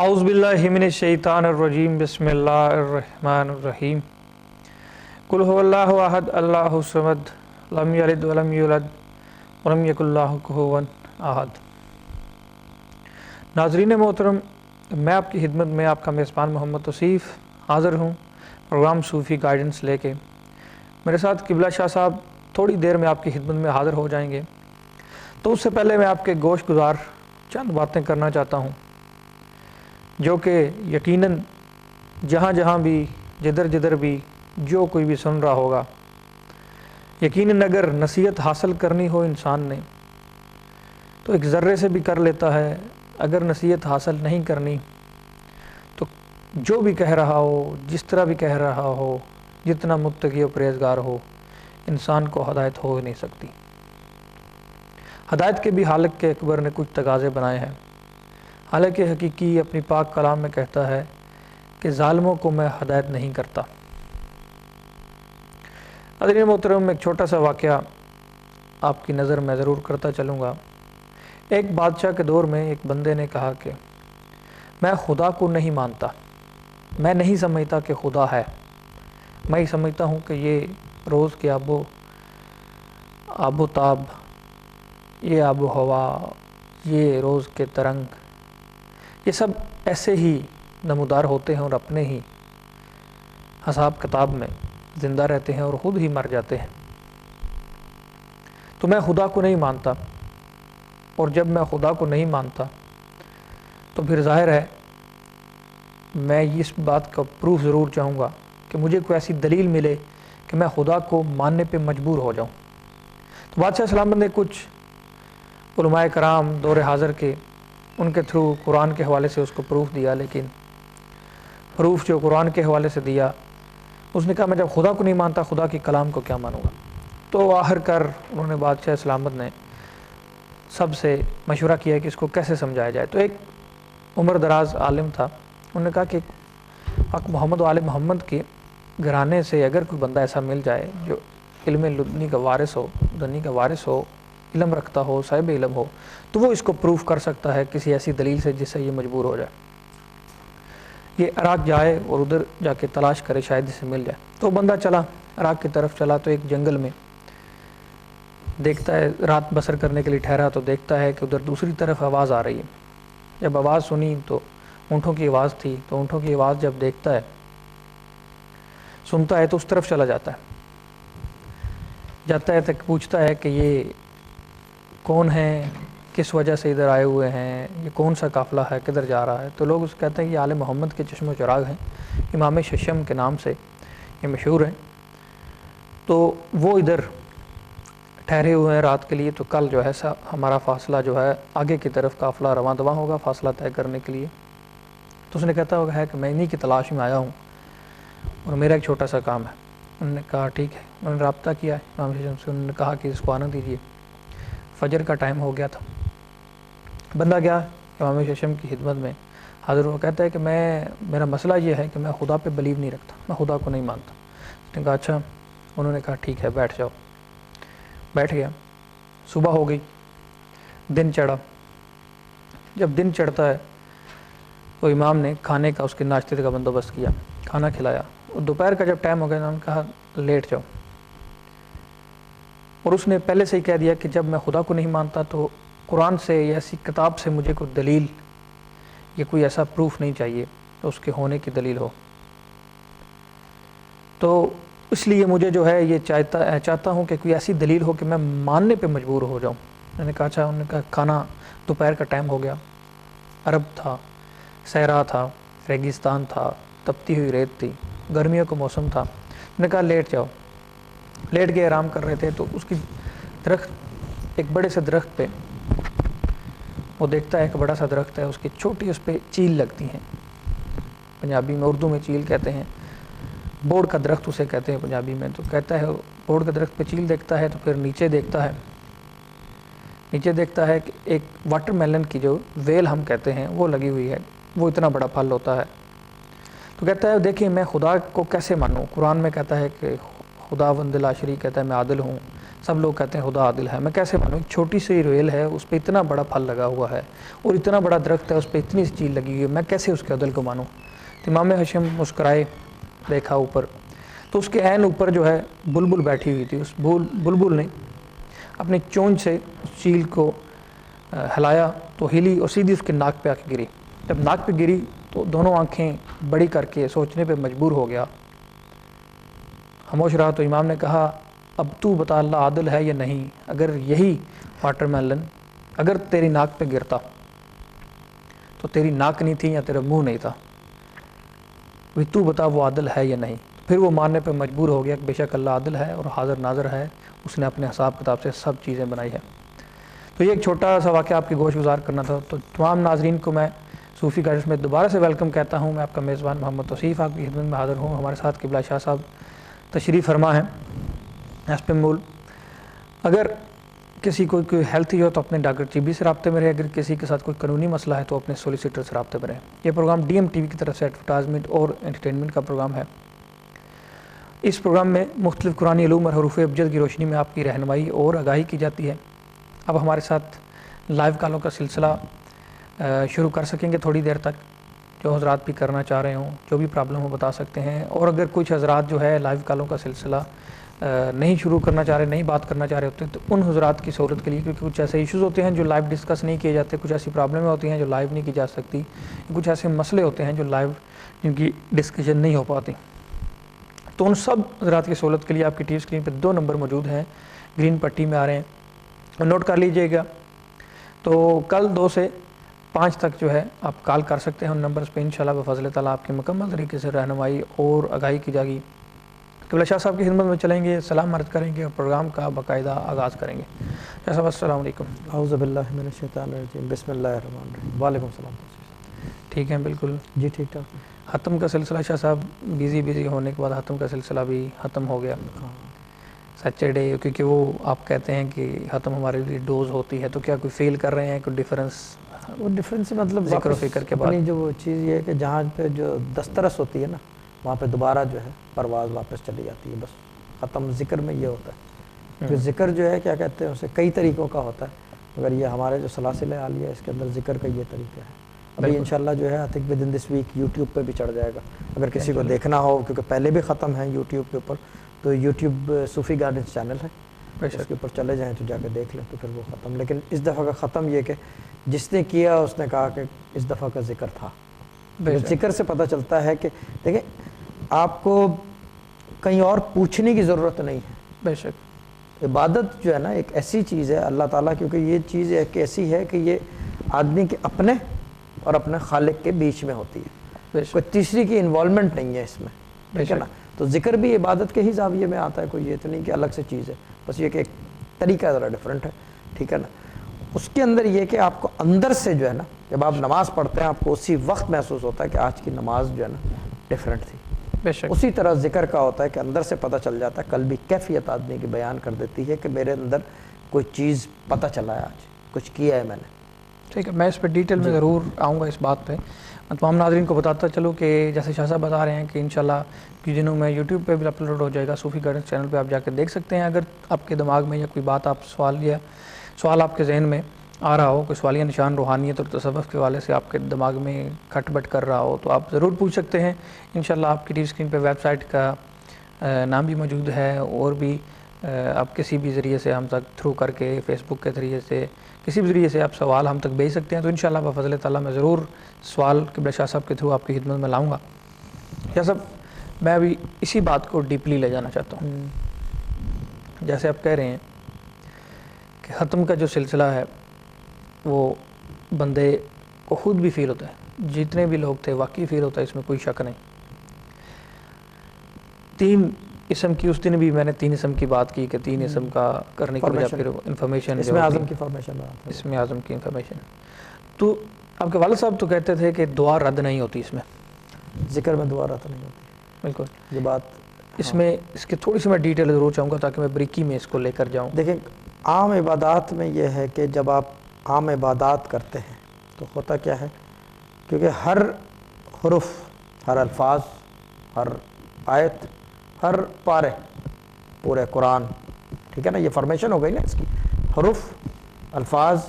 اعوذ باللہ من الشیطان الرجیم بسم اللہ الرحمن الرحیم قل هو اللہ احد اللہ الصمد لم یلد ولم یولد ولم یکن لہ کفوا احد۔ ناظرین محترم، میں آپ کی خدمت میں آپ کا میزبان محمد توصیف حاضر ہوں پروگرام صوفی گائیڈنس لے کے۔ میرے ساتھ قبلہ شاہ صاحب تھوڑی دیر میں آپ کی خدمت میں حاضر ہو جائیں گے، تو اس سے پہلے میں آپ کے گوش گزار چند باتیں کرنا چاہتا ہوں جو کہ یقیناً جہاں جہاں بھی جدھر جدھر بھی جو کوئی بھی سن رہا ہوگا، یقیناً اگر نصیحت حاصل کرنی ہو انسان نے تو ایک ذرے سے بھی کر لیتا ہے، اگر نصیحت حاصل نہیں کرنی تو جو بھی کہہ رہا ہو، جس طرح بھی کہہ رہا ہو، جتنا متقی و پرہیزگار ہو، انسان کو ہدایت ہو ہی نہیں سکتی۔ ہدایت کے بھی خالق کے اکبر نے کچھ تقاضے بنائے ہیں، حالانکہ حقیقی اپنی پاک کلام میں کہتا ہے کہ ظالموں کو میں ہدایت نہیں کرتا۔ ناظرین محترم، ایک چھوٹا سا واقعہ آپ کی نظر میں ضرور کرتا چلوں گا۔ ایک بادشاہ کے دور میں ایک بندے نے کہا کہ میں خدا کو نہیں مانتا، میں نہیں سمجھتا کہ خدا ہے، میں ہی سمجھتا ہوں کہ یہ روز کے آب و تاب، یہ آب و ہوا، یہ روز کے ترنگ، یہ سب ایسے ہی نمودار ہوتے ہیں اور اپنے ہی حساب کتاب میں زندہ رہتے ہیں اور خود ہی مر جاتے ہیں۔ تو میں خدا کو نہیں مانتا، اور جب میں خدا کو نہیں مانتا تو پھر ظاہر ہے میں اس بات کا پروف ضرور چاہوں گا کہ مجھے کوئی ایسی دلیل ملے کہ میں خدا کو ماننے پہ مجبور ہو جاؤں۔ تو بادشاہ سلامت نے کچھ علماء کرام دور حاضر کے ان کے تھرو قرآن کے حوالے سے اس کو پروف دیا، لیکن پروف جو قرآن کے حوالے سے دیا، اس نے کہا میں جب خدا کو نہیں مانتا خدا کی کلام کو کیا مانوں گا۔ تو آخر کر انہوں نے بادشاہ سلامت نے سب سے مشورہ کیا کہ اس کو کیسے سمجھایا جائے۔ تو ایک عمر دراز عالم تھا، انہوں نے کہا کہ حق محمد و آل محمد کے گھرانے سے اگر کوئی بندہ ایسا مل جائے جو علم لدنی کا وارث ہو، دنی کا وارث ہو، علم رکھتا ہو، صاحب علم ہو، تو وہ اس کو پروف کر سکتا ہے کسی ایسی دلیل سے جس سے یہ مجبور ہو جائے، یہ عراق جائے اور ادھر جا کے تلاش کرے، شاید اسے مل جائے۔ تو بندہ چلا، عراق کی طرف چلا، تو ایک جنگل میں دیکھتا ہے، رات بسر کرنے کے لیے ٹھہرا، تو دیکھتا ہے کہ ادھر دوسری طرف آواز آ رہی ہے۔ جب آواز سنی تو اونٹوں کی آواز تھی، تو اونٹوں کی آواز جب دیکھتا ہے، سنتا ہے، تو اس طرف چلا جاتا ہے تک پوچھتا ہے کہ یہ کون ہیں، کس وجہ سے ادھر آئے ہوئے ہیں، یہ کون سا قافلہ ہے، کدھر جا رہا ہے۔ تو لوگ اس کہتے ہیں یہ آل محمد کے چشم و چراغ ہیں، امام ششم کے نام سے یہ مشہور ہیں، تو وہ ادھر ٹھہرے ہوئے ہیں رات کے لیے، تو کل جو ہے ہمارا فاصلہ جو ہے آگے کی طرف قافلہ رواں دواں ہوگا فاصلہ طے کرنے کے لیے۔ تو اس نے کہتا ہے کہ میں انہی کی تلاش میں آیا ہوں اور میرا ایک چھوٹا سا کام ہے۔ انہوں نے کہا ٹھیک ہے، انہوں نے رابطہ کیا ہے امام ششم سے، انہوں نے کہا کہ اس کو آنا دیجیے۔ فجر کا ٹائم ہو گیا تھا، بندہ گیا امام ششم کی خدمت میں حاضر ہوا، کہتا ہے کہ میرا مسئلہ یہ ہے کہ میں خدا پہ بلیو نہیں رکھتا، میں خدا کو نہیں مانتا۔ اس نے کہا اچھا، انہوں نے کہا ٹھیک ہے بیٹھ جاؤ۔ بیٹھ گیا، صبح ہو گئی، دن چڑھا۔ جب دن چڑھتا ہے تو امام نے کھانے کا، اس کے ناشتے کا بندوبست کیا، کھانا کھلایا، اور دوپہر کا جب ٹائم ہو گیا انہوں نے کہا لیٹ جاؤ۔ اور اس نے پہلے سے ہی کہہ دیا کہ جب میں خدا کو نہیں مانتا تو قرآن سے یا ایسی کتاب سے مجھے کوئی دلیل یا کوئی ایسا پروف نہیں چاہیے تو اس کے ہونے کی دلیل ہو، تو اس لیے مجھے جو ہے یہ چاہتا ہوں کہ کوئی ایسی دلیل ہو کہ میں ماننے پہ مجبور ہو جاؤں۔ میں نے کہا اچھا، انہوں نے کہا کھانا دوپہر کا ٹائم ہو گیا، عرب تھا، صحرا تھا، ریگستان تھا، تپتی ہوئی ریت تھی، گرمیوں کا موسم تھا۔ میں نے کہا لیٹ جاؤ۔ لیٹ کے آرام کر رہے تھے تو اس کی درخت، ایک بڑے سے درخت پہ وہ دیکھتا ہے، ایک بڑا سا درخت ہے، اس کی چھوٹی اس پہ چیل لگتی ہیں، پنجابی میں اردو میں چیل کہتے ہیں، بوڑ کا درخت اسے کہتے ہیں پنجابی میں۔ تو کہتا ہے بوڑ کے درخت پہ چیل دیکھتا ہے، تو پھر نیچے دیکھتا ہے کہ ایک واٹر میلن کی جو ویل ہم کہتے ہیں وہ لگی ہوئی ہے، وہ اتنا بڑا پھل ہوتا ہے۔ تو کہتا ہے دیکھیں میں خدا کو کیسے مانوں، قرآن میں کہتا ہے کہ خدا وند لا شریک، کہتا ہے میں عادل ہوں، سب لوگ کہتے ہیں خدا عادل ہے، میں کیسے مانوں؟ ایک چھوٹی سی ریل ہے، اس پہ اتنا بڑا پھل لگا ہوا ہے اور اتنا بڑا درخت ہے، اس پہ اتنی سی چیز لگی ہوئی ہے، میں کیسے اس کے عدل کو مانوں؟ امام ہاشم مسکرائے، دیکھا اوپر، تو اس کے عین اوپر جو ہے بلبل بیٹھی ہوئی تھی. اس بلبل نے اپنی چونچ سے اس چیل کو ہلایا تو ہلی اور سیدھی اس کے ناک پہ آ کے گری. جب ناک پہ گری تو دونوں آنکھیں بڑی کر کے سوچنے پہ مجبور ہو گیا، خاموش رہا. تو امام نے کہا اب تو بتا اللہ عادل ہے یا نہیں؟ اگر یہی واٹر میلن اگر تیری ناک پہ گرتا تو تیری ناک نہیں تھی یا تیرا منہ نہیں تھا، بھی تو بتا وہ عادل ہے یا نہیں. پھر وہ ماننے پہ مجبور ہو گیا کہ بے شک اللہ عادل ہے اور حاضر ناظر ہے، اس نے اپنے حساب کتاب سے سب چیزیں بنائی ہے. تو یہ ایک چھوٹا سا واقعہ آپ کی گوش گزار کرنا تھا. تو تمام ناظرین کو میں صوفی گائیڈنس میں دوبارہ سے ویلکم کہتا ہوں. میں آپ کا میزبان محمد توصیف آپ کی خدمت میں حاضر ہوں. ہمارے ساتھ قبلہ شاہ صاحب تشریف فرما ہیں ایسپم مول. اگر کسی کو کوئی ہیلتھ ایشو تو اپنے ڈاکٹر چیبی سے رابطے میں رہے، اگر کسی کے ساتھ کوئی قانونی مسئلہ ہے تو اپنے سولیسیٹر سے رابطے میں رہے. یہ programme D M T V کی طرف سے ایڈورٹائزمنٹ اور انٹرٹینمنٹ کا پروگرام ہے. اس پروگرام میں مختلف قرآنی علوم اور حروف ابجد کی روشنی میں آپ کی رہنمائی اور آگاہی کی جاتی ہے. اب ہمارے ساتھ لائیو کالوں کا سلسلہ شروع کر سکیں گے تھوڑی دیر تک. جو حضرات بھی کرنا چاہ رہے ہوں، جو بھی پرابلم ہو بتا سکتے ہیں. اور اگر کچھ حضرات جو ہے لائیو کالوں کا سلسلہ نہیں شروع کرنا چاہ رہے، نہیں بات کرنا چاہ رہے ہوتے، تو ان حضرات کی سہولت کے لیے، کیونکہ کچھ ایسے ایشوز ہوتے ہیں جو لائیو ڈسکس نہیں کیے جاتے، کچھ ایسی پرابلمیں ہوتی ہیں جو لائیو نہیں کی جا سکتی، کچھ ایسے مسئلے ہوتے ہیں جو لائیو جن کی ڈسکشن نہیں ہو پاتی. تو ان سب حضرات کی سہولت کے لیے آپ کی ٹی وی اسکرین پہ 2 نمبر موجود ہیں، گرین پٹی میں آ رہے ہیں، اور نوٹ کر لیجئے گا. تو کل 2 سے 5 تک جو ہے آپ کال کر سکتے ہیں ان نمبرز پہ. انشاءاللہ بفضل تعالیٰ آپ کی مکمل طریقے سے رہنمائی اور آگاہی کی جائے گی. قبلہ شاہ صاحب کی خدمت میں چلیں گے، سلام عرض کریں گے اور پروگرام کا باقاعدہ آغاز کریں گے. شاہ صاحب السلام علیکم. اعوذ باللہ من الشیطان الرجیم، بسم اللہ الرحمن الرحیم. وعلیکم السلام. ٹھیک ہے بالکل جی ٹھیک ٹھاک. ختم کا سلسلہ شاہ صاحب بیزی ہونے کے بعد ختم کا سلسلہ بھی ختم ہو گیا سیٹرڈے، کیونکہ وہ آپ کہتے ہیں کہ ختم ہمارے لیے ڈوز ہوتی ہے. تو کیا کوئی فیل کر رہے ہیں کوئی ڈیفرنس؟ وہ ڈفرینس مطلب ذکر و فکر کے بعد اپنی جو وہ چیز یہ ہے کہ جہاں پہ جو دسترس ہوتی ہے نا، وہاں پہ دوبارہ جو ہے پرواز واپس چلی جاتی ہے. بس ختم ذکر میں یہ ہوتا ہے. پھر ذکر جو ہے کیا کہتے ہیں اسے کئی طریقوں کا ہوتا ہے، مگر یہ ہمارے جو سلاسل عالیہ ہے اس کے اندر ذکر کا یہ طریقہ ہے. ابھی انشاءاللہ جو ہے I think within this week YouTube پہ بھی چڑھ جائے گا. اگر کسی کو دیکھنا ہو، کیونکہ پہلے بھی ختم ہے یوٹیوب کے اوپر، تو یوٹیوب صوفی گارڈنز چینل ہے، اس کے اوپر چلے جائیں تو جا کے دیکھ لیں. تو پھر وہ ختم. لیکن اس دفعہ کا ختم یہ کہ جس نے کیا اس نے کہا کہ اس دفعہ کا ذکر تھا. ذکر سے پتہ چلتا ہے کہ دیکھیں آپ کو کہیں اور پوچھنے کی ضرورت نہیں ہے. بے شک عبادت جو ہے نا ایک ایسی چیز ہے اللہ تعالیٰ، کیونکہ یہ چیز ایک ایسی ہے کہ یہ آدمی کے اپنے اور اپنے خالق کے بیچ میں ہوتی ہے، کوئی تیسری کی انوالومنٹ نہیں ہے اس میں. ٹھیک ہے نا. تو ذکر بھی عبادت کے ہی زاویے میں آتا ہے، کوئی یہ تو نہیں کہ الگ سے چیز ہے، بس یہ کہ ایک طریقہ ذرا ڈفرینٹ ہے. ٹھیک ہے نا. اس کے اندر یہ کہ آپ کو اندر سے جو ہے نا جب آپ نماز پڑھتے ہیں آپ کو اسی وقت محسوس ہوتا ہے کہ آج کی نماز جو ہے نا ڈفرینٹ تھی. بے شک اسی طرح ذکر کا ہوتا ہے کہ اندر سے پتہ چل جاتا ہے، قلبی کیفیت آدمی کی بیان کر دیتی ہے کہ میرے اندر کوئی چیز پتہ چلا ہے، آج کچھ کیا ہے میں نے. ٹھیک ہے، میں اس پہ ڈیٹیل میں ضرور آؤں گا اس بات پہ. میں تمام ناظرین کو بتاتا چلوں کہ جیسے شاہ صاحب بتا رہے ہیں کہ انشاءاللہ کچھ دنوں میں یوٹیوب پہ بھی اپلوڈ ہو جائے گا. صوفی گائیڈنس چینل پہ آپ جا کے دیکھ سکتے ہیں. اگر آپ کے دماغ میں یا کوئی بات آپ سوال آپ کے ذہن میں آ رہا ہو، کوئی سوالیہ نشان روحانیت اور تصوف کے حوالے سے آپ کے دماغ میں کھٹ بٹ کر رہا ہو، تو آپ ضرور پوچھ سکتے ہیں. انشاءاللہ آپ کی ٹی وی اسکرین پہ ویب سائٹ کا نام بھی موجود ہے، اور بھی آپ کسی بھی ذریعے سے ہم تک تھرو کر کے، فیس بک کے ذریعے سے، کسی بھی ذریعے سے آپ سوال ہم تک بھیج سکتے ہیں. تو انشاءاللہ بفضل تعالیٰ میں ضرور سوال قبلہ شاہ صاحب کے تھرو آپ کی خدمت میں لاؤں گا. شاہ صاحب میں ابھی اسی بات کو ڈیپلی لے جانا چاہتا ہوں. جیسے آپ کہہ رہے ہیں کہ ختم کا جو سلسلہ ہے وہ بندے کو خود بھی فیل ہوتا ہے، جتنے بھی لوگ تھے واقعی فیل ہوتا ہے، اس میں کوئی شک نہیں. 3 اسم کی اس دن بھی میں نے 3 اسم کی بات کی کہ 3 اسم کا کرنے کی وجہ پھر انفارمیشن اس میں اعظم کی فارمیشن اس میں اعظم کی انفارمیشن. تو آپ کے والد صاحب تو کہتے تھے کہ دعا رد نہیں ہوتی اس میں، ذکر میں دعا رد نہیں ہوتی. بالکل یہ بات اس میں اس کے تھوڑی سی میں ڈیٹیل ضرور چاہوں گا تاکہ میں بریکی میں اس کو لے کر جاؤں. دیکھیں عام عبادات میں یہ ہے کہ جب آپ عام عبادات کرتے ہیں تو ہوتا کیا ہے، کیونکہ ہر حرف، ہر الفاظ، ہر آیت، ہر پارے پورے قرآن، ٹھیک ٹھیک ہے نا, یہ فارمیشن ہو گئی نا اس کی, حروف, الفاظ,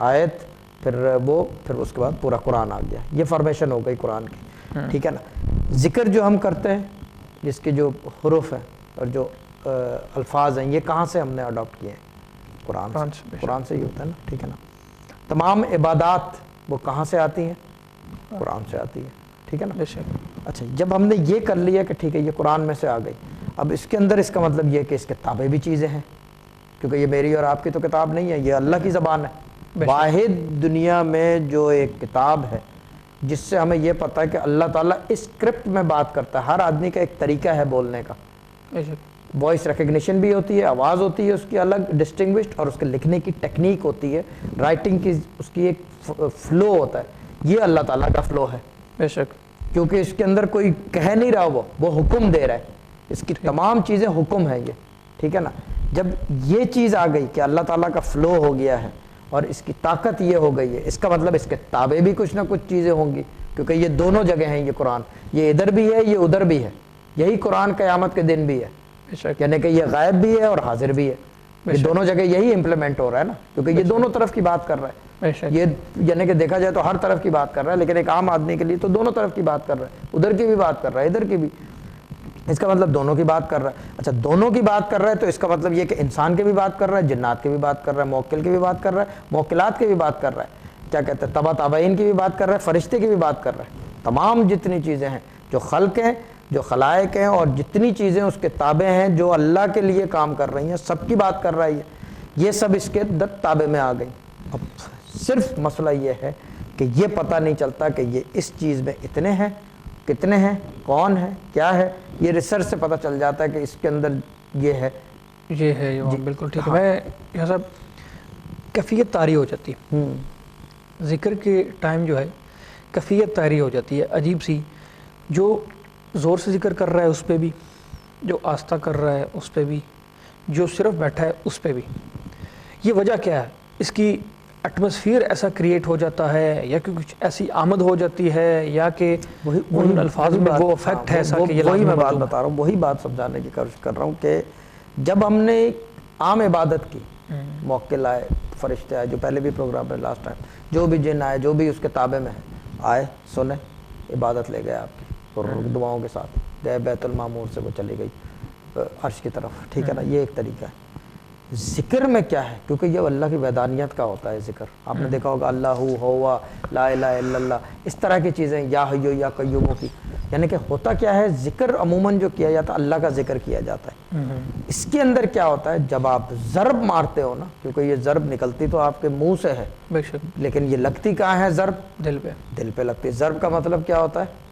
آیت, پھر اس کے بعد پورا قرآن آ گیا, یہ فارمیشن ہو گئی قرآن کی, ٹھیک ہے نا. ذکر جو ہم کرتے ہیں جس کے جو حروف ہیں اور جو الفاظ ہیں, یہ کہاں سے ہم نے اڈاپٹ کیے ہیں؟ قرآن سے ہی ہوتا ہے نا, ٹھیک ہے نا. تمام عبادات وہ کہاں سے آتی ہیں؟ قرآن سے آتی ہے, ٹھیک ہے نا. اچھا, جب ہم نے یہ کر لیا کہ ٹھیک ہے یہ قرآن میں سے آ گئی, اب اس کے اندر اس کا مطلب یہ کہ اس کے تابع بھی چیزیں ہیں, کیونکہ یہ میری اور آپ کی تو کتاب نہیں ہے, یہ اللہ کی زبان ہے. واحد دنیا میں جو ایک کتاب ہے جس سے ہمیں یہ پتہ ہے کہ اللہ تعالیٰ اس اسکرپٹ میں بات کرتا ہے. ہر آدمی کا ایک طریقہ ہے بولنے کا, وائس ریکگنیشن بھی ہوتی ہے, آواز ہوتی ہے اس کی الگ ڈسٹنگوشڈ, اور اس کے لکھنے کی ٹیکنیک ہوتی ہے, رائٹنگ کی اس کی ایک فلو ہوتا ہے. یہ اللہ تعالیٰ کا فلو ہے بے شک, کیونکہ اس کے اندر کوئی کہہ نہیں رہا, وہ حکم دے رہا ہے. اس کی تمام چیزیں حکم ہیں یہ, ٹھیک ہے نا. جب یہ چیز آ گئی کہ اللہ تعالیٰ کا فلو ہو گیا ہے اور اس کی طاقت یہ ہو گئی ہے, اس کا مطلب اس کے تابع بھی کچھ نہ کچھ چیزیں ہوں گی, کیونکہ یہ دونوں جگہ ہیں. یہ قرآن یہ ادھر بھی ہے, یہ ادھر بھی ہے. یہی قرآن قیامت کے دن بھی ہے, یعنی کہ یہ غائب بھی ہے اور حاضر بھی ہے. یہ دونوں جگہ یہی امپلیمنٹ ہو رہا ہے نا, کیونکہ یہ دونوں طرف کی بات کر رہا ہے. یہ یعنی کہ دیکھا جائے تو ہر طرف کی بات کر رہا ہے, لیکن ایک عام آدمی کے لیے تو دونوں طرف کی بات کر رہا ہے, ادھر کی بھی بات کر رہا ہے, ادھر کی بھی. اس کا مطلب دونوں کی بات کر رہا ہے. اچھا, دونوں کی بات کر رہا ہے تو اس کا مطلب یہ کہ انسان کی بھی بات کر رہا ہے, جنات کی بھی بات کر رہا ہے, موکل کی بھی بات کر رہا ہے, موکلات کی بھی بات کر رہا ہے, کیا کہتے ہیں تبع تابعین کی بھی بات کر رہا ہے, فرشتے کی بھی بات کر رہا ہے. تمام جتنی چیزیں ہیں جو خلق ہیں, جو خلائق ہیں, اور جتنی چیزیں اس کے تابع ہیں جو اللہ کے لیے کام کر رہی ہیں, سب کی بات کر رہا ہے. یہ سب اس کے تابع میں آ گئی. اب صرف مسئلہ یہ ہے کہ یہ پتہ نہیں چلتا کہ یہ اس چیز میں اتنے ہیں, کتنے ہیں, کون ہے, کیا ہے. یہ ریسرچ سے پتہ چل جاتا ہے کہ اس کے اندر یہ ہے, یہ ہے. بالکل ٹھیک ہے. میں یہ سب کیفیت طاری ہو جاتی ہے ذکر کے ٹائم, جو ہے کیفیت طاری ہو جاتی ہے عجیب سی. جو زور سے ذکر کر رہا ہے اس پہ بھی, جو آہستہ کر رہا ہے اس پہ بھی, جو صرف بیٹھا ہے اس پہ بھی. یہ وجہ کیا ہے؟ اس کی ایٹماسفیئر ایسا کریٹ ہو جاتا ہے, یا کہ کچھ ایسی آمد ہو جاتی ہے, یا کہ ان الفاظ میں وہ افیکٹ ہے ایسا کہ یہ وہی میں بات بتا رہا ہوں, وہی بات سمجھانے کی کوشش کر رہا ہوں کہ جب ہم نے عام عبادت کی, موکل آئے, فرشتے آئے, جو پہلے بھی پروگرام میں لاسٹ ٹائم, جو بھی جن آئے, جو بھی اس کے تابع میں آئے, سنے, عبادت لے گئے آپ کی, اور دعاؤں کے ساتھ گئے بیت المعمور سے, وہ چلی گئی عرش کی طرف, ٹھیک ہے نا. یہ ایک طریقہ ہے. ذکر میں کیا ہے؟ کیونکہ یہ اللہ کی وحدانیت کا ہوتا ہے ذکر. آپ نے دیکھا ہوگا اللہ ہوا, لا الہ الا اللہ, اس طرح کی چیزیں, یا حیو یا قیوم کی. یعنی کہ ہوتا کیا ہے, ذکر عموماً جو کیا جاتا ہے اللہ کا ذکر کیا جاتا ہے. اس کے اندر کیا ہوتا ہے, جب آپ ضرب مارتے ہو نا, کیونکہ یہ ضرب نکلتی تو آپ کے منہ سے ہے, لیکن یہ لگتی کہاں ہے ضرب؟ دل پہ لگتی. ضرب کا مطلب کیا ہوتا ہے؟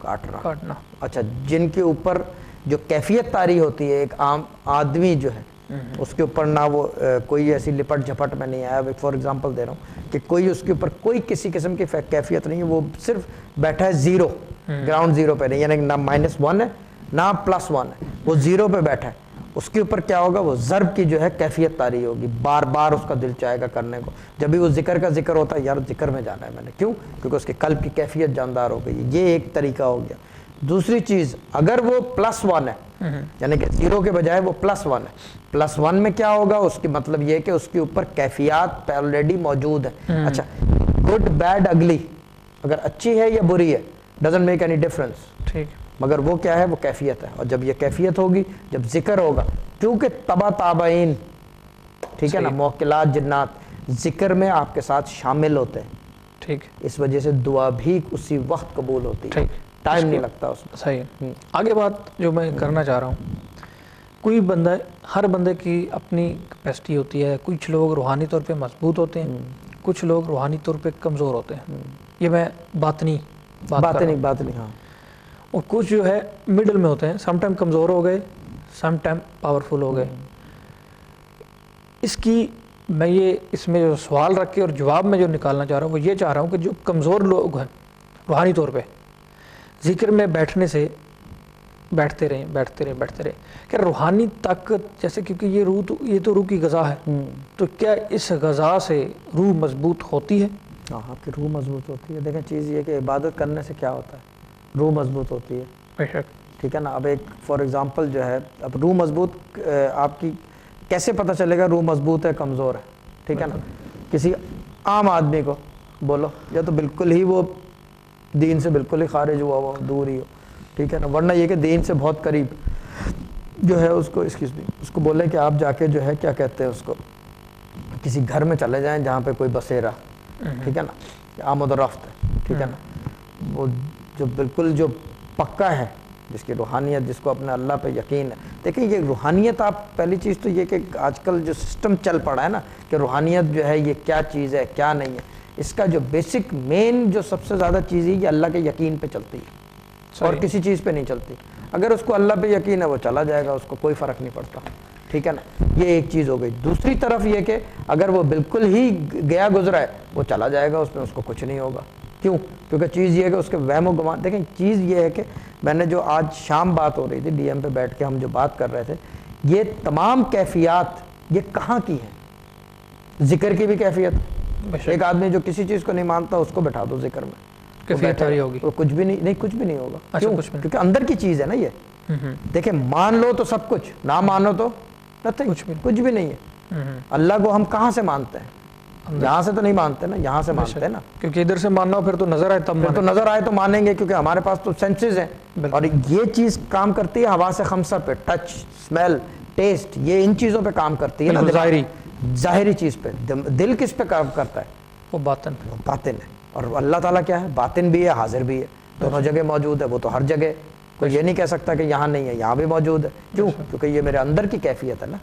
کاٹنا. اچھا, جن کے اوپر جو کیفیت طاری ہوتی ہے, ایک عام آدمی جو ہے اس کے اوپر نہ وہ کوئی ایسی لپٹ جھپٹ میں نہیں آیا. فار ایگزامپل دے رہا ہوں کہ کوئی اس کے اوپر کوئی کسی قسم کی کیفیت نہیں ہے, وہ صرف بیٹھا ہے زیرو, گراؤنڈ زیرو پہ نہیں, یعنی نہ -1 ہے نہ +1 ہے, وہ زیرو پہ بیٹھا ہے. اس کے اوپر کیا ہوگا, وہ ضرب کی جو ہے کیفیت طاری ہوگی, بار بار اس کا دل چاہے گا کرنے کو. جب بھی وہ ذکر کا ذکر ہوتا ہے, یار ذکر میں جانا ہے میں نے, کیوں؟ کیونکہ اس کے قلب کی کیفیت جاندار ہو گئی. یہ ایک طریقہ ہو گیا. دوسری چیز, اگر وہ +1 ہے, یعنی کہ 0 کے بجائے وہ +1 ہے, +1 میں کیا ہوگا, اس کی مطلب یہ کہ اس کے اوپر کیفیات آلریڈی موجود ہیں. اچھا, گڈ بیڈ اگلی, اگر اچھی ہے یا بری ہے, ڈزنٹ میک اینی ڈفرنس, ٹھیک, مگر وہ کیا ہے, وہ کیفیت ہے. اور جب یہ کیفیت ہوگی, جب ذکر ہوگا, کیونکہ تبع تابعین, ٹھیک ہے نا, موکلات, جنات ذکر میں آپ کے ساتھ شامل ہوتے ہیں, ٹھیک, اس وجہ سے دعا بھی اسی وقت قبول ہوتی ہے, ٹائم نہیں لگتا اس میں. صحیح. آگے بات جو میں کرنا چاہ رہا ہوں, کوئی بندہ, ہر بندے کی اپنی کیپیسٹی ہوتی ہے. کچھ لوگ روحانی طور پہ مضبوط ہوتے ہیں, کچھ لوگ روحانی طور پہ کمزور ہوتے ہیں. یہ میں باطنی ہاں. اور کچھ جو ہے مڈل میں ہوتے ہیں, سم ٹائم کمزور ہو گئے, سم ٹائم پاورفل ہو گئے. اس کی میں یہ اس میں جو سوال رکھ کے اور جواب میں جو نکالنا چاہ رہا ہوں, وہ یہ چاہ رہا ہوں کہ جو کمزور لوگ ہیں روحانی طور پہ, ذکر میں بیٹھنے سے بیٹھتے رہیں, کہ روحانی طاقت جیسے, کیونکہ یہ تو روح کی غذا ہے, تو کیا اس غذا سے روح مضبوط ہوتی ہے؟ ہاں, آپ کی روح مضبوط ہوتی ہے. دیکھیں چیز یہ کہ عبادت کرنے سے کیا ہوتا ہے, روح مضبوط ہوتی ہے, ٹھیک ہے نا. اب ایک فار ایگزامپل جو ہے, اب روح مضبوط آپ کی کیسے پتہ چلے گا روح مضبوط ہے کمزور ہے؟ ٹھیک ہے نا، کسی عام آدمی کو بولو، یا تو بالکل ہی وہ دین سے بالکل ہی خارج ہوا ہوا دور ہی ہو، ٹھیک ہے نا، ورنہ یہ کہ دین سے بہت قریب جو ہے اس کو بولیں کہ آپ جا کے جو ہے کیا کہتے ہیں اس کو، کسی گھر میں چلے جائیں جہاں پہ کوئی بسیرا، ٹھیک ہے نا، آمد و رفت ہے، ٹھیک ہے نا، وہ جو بالکل جو پکا ہے، جس کی روحانیت، جس کو اپنے اللہ پہ یقین ہے. دیکھیں یہ روحانیت، آپ پہلی چیز تو یہ کہ آج کل جو سسٹم چل پڑا ہے نا کہ روحانیت جو ہے یہ کیا چیز ہے کیا نہیں ہے، اس کا جو بیسک مین جو سب سے زیادہ چیز ہے یہ اللہ کے یقین پہ چلتی ہے اور کسی چیز پہ نہیں چلتی. اگر اس کو اللہ پہ یقین ہے وہ چلا جائے گا، اس کو کوئی فرق نہیں پڑتا، ٹھیک ہے نا. یہ ایک چیز ہو گئی. دوسری طرف یہ کہ اگر وہ بالکل ہی گیا گزرا ہے وہ چلا جائے گا، اس میں اس کو کچھ نہیں ہوگا. کیوں؟ کیونکہ چیز یہ ہے کہ اس کے وہم و گمان. دیکھیں چیز یہ ہے کہ میں نے جو آج شام بات ہو رہی تھی ڈی ایم پہ بیٹھ کے ہم جو بات کر رہے تھے، یہ تمام کیفیات یہ کہاں کی ہیں؟ ذکر کی بھی کیفیت. ایک آدمی جو کسی چیز کو نہیں مانتا اس کو بٹھا دو ذکر میں، کیفیت ہوگی، کچھ بھی نہیں، کچھ بھی نہیں ہوگا. کیوں؟ کیونکہ اندر کی چیز ہے نا یہ. دیکھیں مان لو تو سب کچھ، نہ مانو تو کچھ بھی نہیں ہے. اللہ کو ہم کہاں سے مانتے ہیں؟ یہاں سے تو نہیں مانتے نا، یہاں سے مانتے ہیں نا. کیونکہ ادھر سے ماننا پھر تو نظر آئے تب نظر آئے تو مانیں گے، کیونکہ ہمارے پاس تو سینسز ہیں. اور یہ چیز کام کرتی ہے حواس خمسہ پہ، ٹچ، اسمیل، ٹیسٹ، یہ ان چیزوں پہ کام کرتی ہے نا، ظاہری چیز پہ. دل کس پہ کام کرتا ہے؟ وہ باطن ہے. اور اللہ تعالیٰ کیا ہے؟ باطن بھی ہے، حاضر بھی ہے، دونوں جگہ موجود ہے. وہ تو ہر جگہ، کوئی یہ نہیں کہہ سکتا کہ یہاں نہیں ہے، یہاں بھی موجود ہے. کیوں؟ کیونکہ یہ میرے اندر کی کیفیت ہے نا.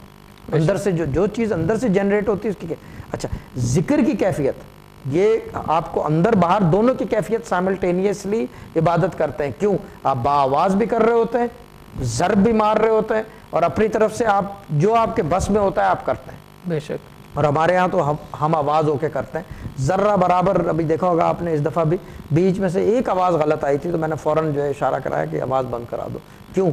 اندر سے جو چیز اندر سے جنریٹ ہوتی ہے اس کی. اچھا ذکر کی کیفیت، یہ آپ کو اندر باہر دونوں کی کیفیت سائملٹینیسلی عبادت کرتے ہیں. کیوں؟ آپ باآواز بھی کر رہے ہوتے ہیں، ضرب بھی مار رہے ہوتے ہیں، اور اپنی طرف سے آپ جو آپ کے بس میں ہوتا ہے آپ کرتے ہیں. بے شک. اور ہمارے ہاں تو ہم آواز ہو کے کرتے ہیں ذرہ برابر. ابھی دیکھا ہوگا آپ نے اس دفعہ بھی بیچ میں سے ایک آواز غلط آئی تھی تو میں نے فوراً جو ہے اشارہ کرایا کہ آواز بند کرا دو. کیوں؟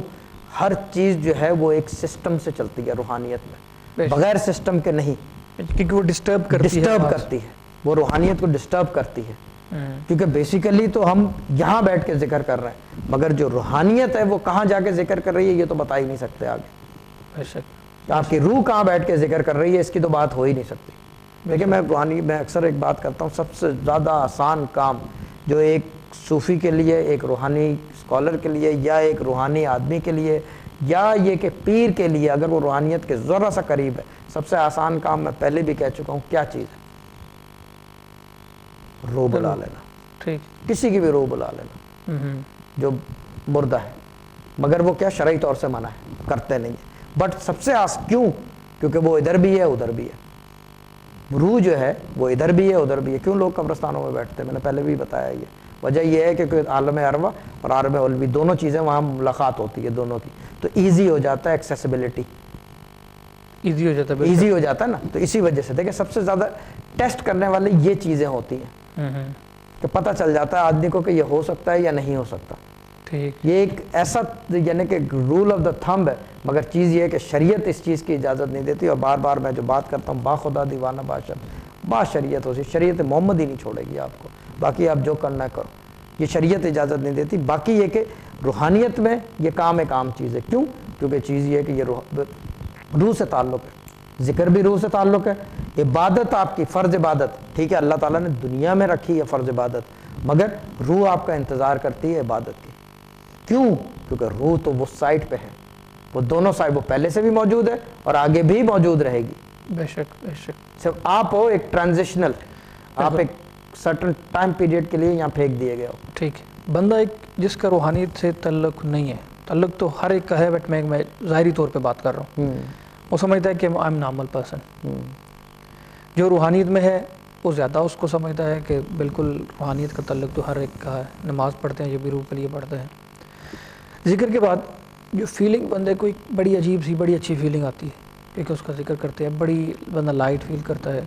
ہر چیز جو ہے وہ ایک سسٹم سے چلتی ہے روحانیت میں، بغیر سسٹم کے نہیں. کیونکہ وہ ڈسٹرب کرتی ہے، وہ روحانیت کو ڈسٹرب کرتی ہے. کیونکہ بیسیکلی تو ہم یہاں بیٹھ کے ذکر کر رہے ہیں، مگر جو روحانیت ہے وہ کہاں جا کے ذکر کر رہی ہے یہ تو بتا ہی نہیں سکتے آگے. بے شک. آپ کی روح کہاں بیٹھ کے ذکر کر رہی ہے اس کی تو بات ہو ہی نہیں سکتی. دیکھیں میں اکثر ایک بات کرتا ہوں، سب سے زیادہ آسان کام جو ایک صوفی کے لیے، ایک روحانی اسکالر کے لیے، یا ایک روحانی آدمی کے لیے، یا یہ کہ پیر کے لیے اگر وہ روحانیت کے ذرا سا قریب ہے، سب سے آسان کام میں پہلے بھی کہہ چکا ہوں کیا چیز ہے؟ روح بلا لینا. ٹھیک، کسی کی بھی روح بلا لینا جو مردہ ہے. مگر وہ کیا شرعی طور سے منع ہے، کرتے نہیں. بٹ سب سے کیوں؟ کیونکہ وہ ادھر بھی ہے ادھر بھی ہے. روح جو ہے وہ ادھر بھی ہے ادھر بھی ہے. کیوں لوگ قبرستانوں میں بیٹھتے ہیں؟ میں نے پہلے بھی بتایا. یہ وجہ یہ ہے کہ عالم ارواح اور عالم علوی دونوں چیزیں وہاں ملاقات ہوتی ہے دونوں کی، تو ایزی ہو جاتا ہے، ایکسیسیبلٹی ایزی ہو جاتا ہے نا. تو اسی وجہ سے دیکھیں سب سے زیادہ ٹیسٹ کرنے والے یہ چیزیں ہوتی ہیں کہ پتہ چل جاتا ہے آدمی کو کہ یہ ہو سکتا ہے یا نہیں ہو سکتا. یہ ایک ایسا یعنی کہ رول آف دا تھمب ہے. مگر چیز یہ ہے کہ شریعت اس چیز کی اجازت نہیں دیتی. اور بار بار میں جو بات کرتا ہوں، با خدا دیوانہ با شریعت ہوتی، شریعت محمد ہی نہیں چھوڑے گی آپ کو. باقی آپ جو کرنا ہے کرو، یہ شریعت اجازت نہیں دیتی. باقی یہ کہ روحانیت میں یہ کام ایک عام چیز ہے. کیوں؟ کیونکہ چیز یہ ہے کہ یہ روح سے تعلق ہے، ذکر بھی روح سے تعلق ہے. عبادت آپ کی فرض عبادت، ٹھیک ہے، اللہ تعالیٰ نے دنیا میں رکھی ہے فرض عبادت، مگر روح آپ کا انتظار کرتی ہے عبادت کی. کیوں؟ کیونکہ روح تو وہ سائٹ پہ ہے، وہ دونوں سائٹ، وہ پہلے سے بھی موجود ہے اور آگے بھی موجود رہے گی. بے شک بے شک. صرف آپ ہو ایک ٹرانزیشنل، آپ ایک سرٹن ٹائم پیریڈ کے لیے یہاں پھینک دیے گئے ہو. ٹھیک ہے. بندہ ایک جس کا روحانیت سے تعلق نہیں ہے، تعلق تو ہر ایک کا ہے، بٹ میں ظاہری طور پہ بات کر رہا ہوں. وہ سمجھتا ہے کہ آئی ایم نارمل پرسن. جو روحانیت میں ہے وہ زیادہ اس کو سمجھتا ہے کہ بالکل روحانیت کا تعلق تو ہر ایک کا ہے. نماز پڑھتے ہیں یہ بھی روح کے لیے پڑھتے ہیں. ذکر کے بعد جو فیلنگ بندے کو ایک بڑی عجیب سی بڑی اچھی فیلنگ آتی ہے کیونکہ اس کا ذکر کرتے ہیں، بڑی بندہ لائٹ فیل کرتا ہے،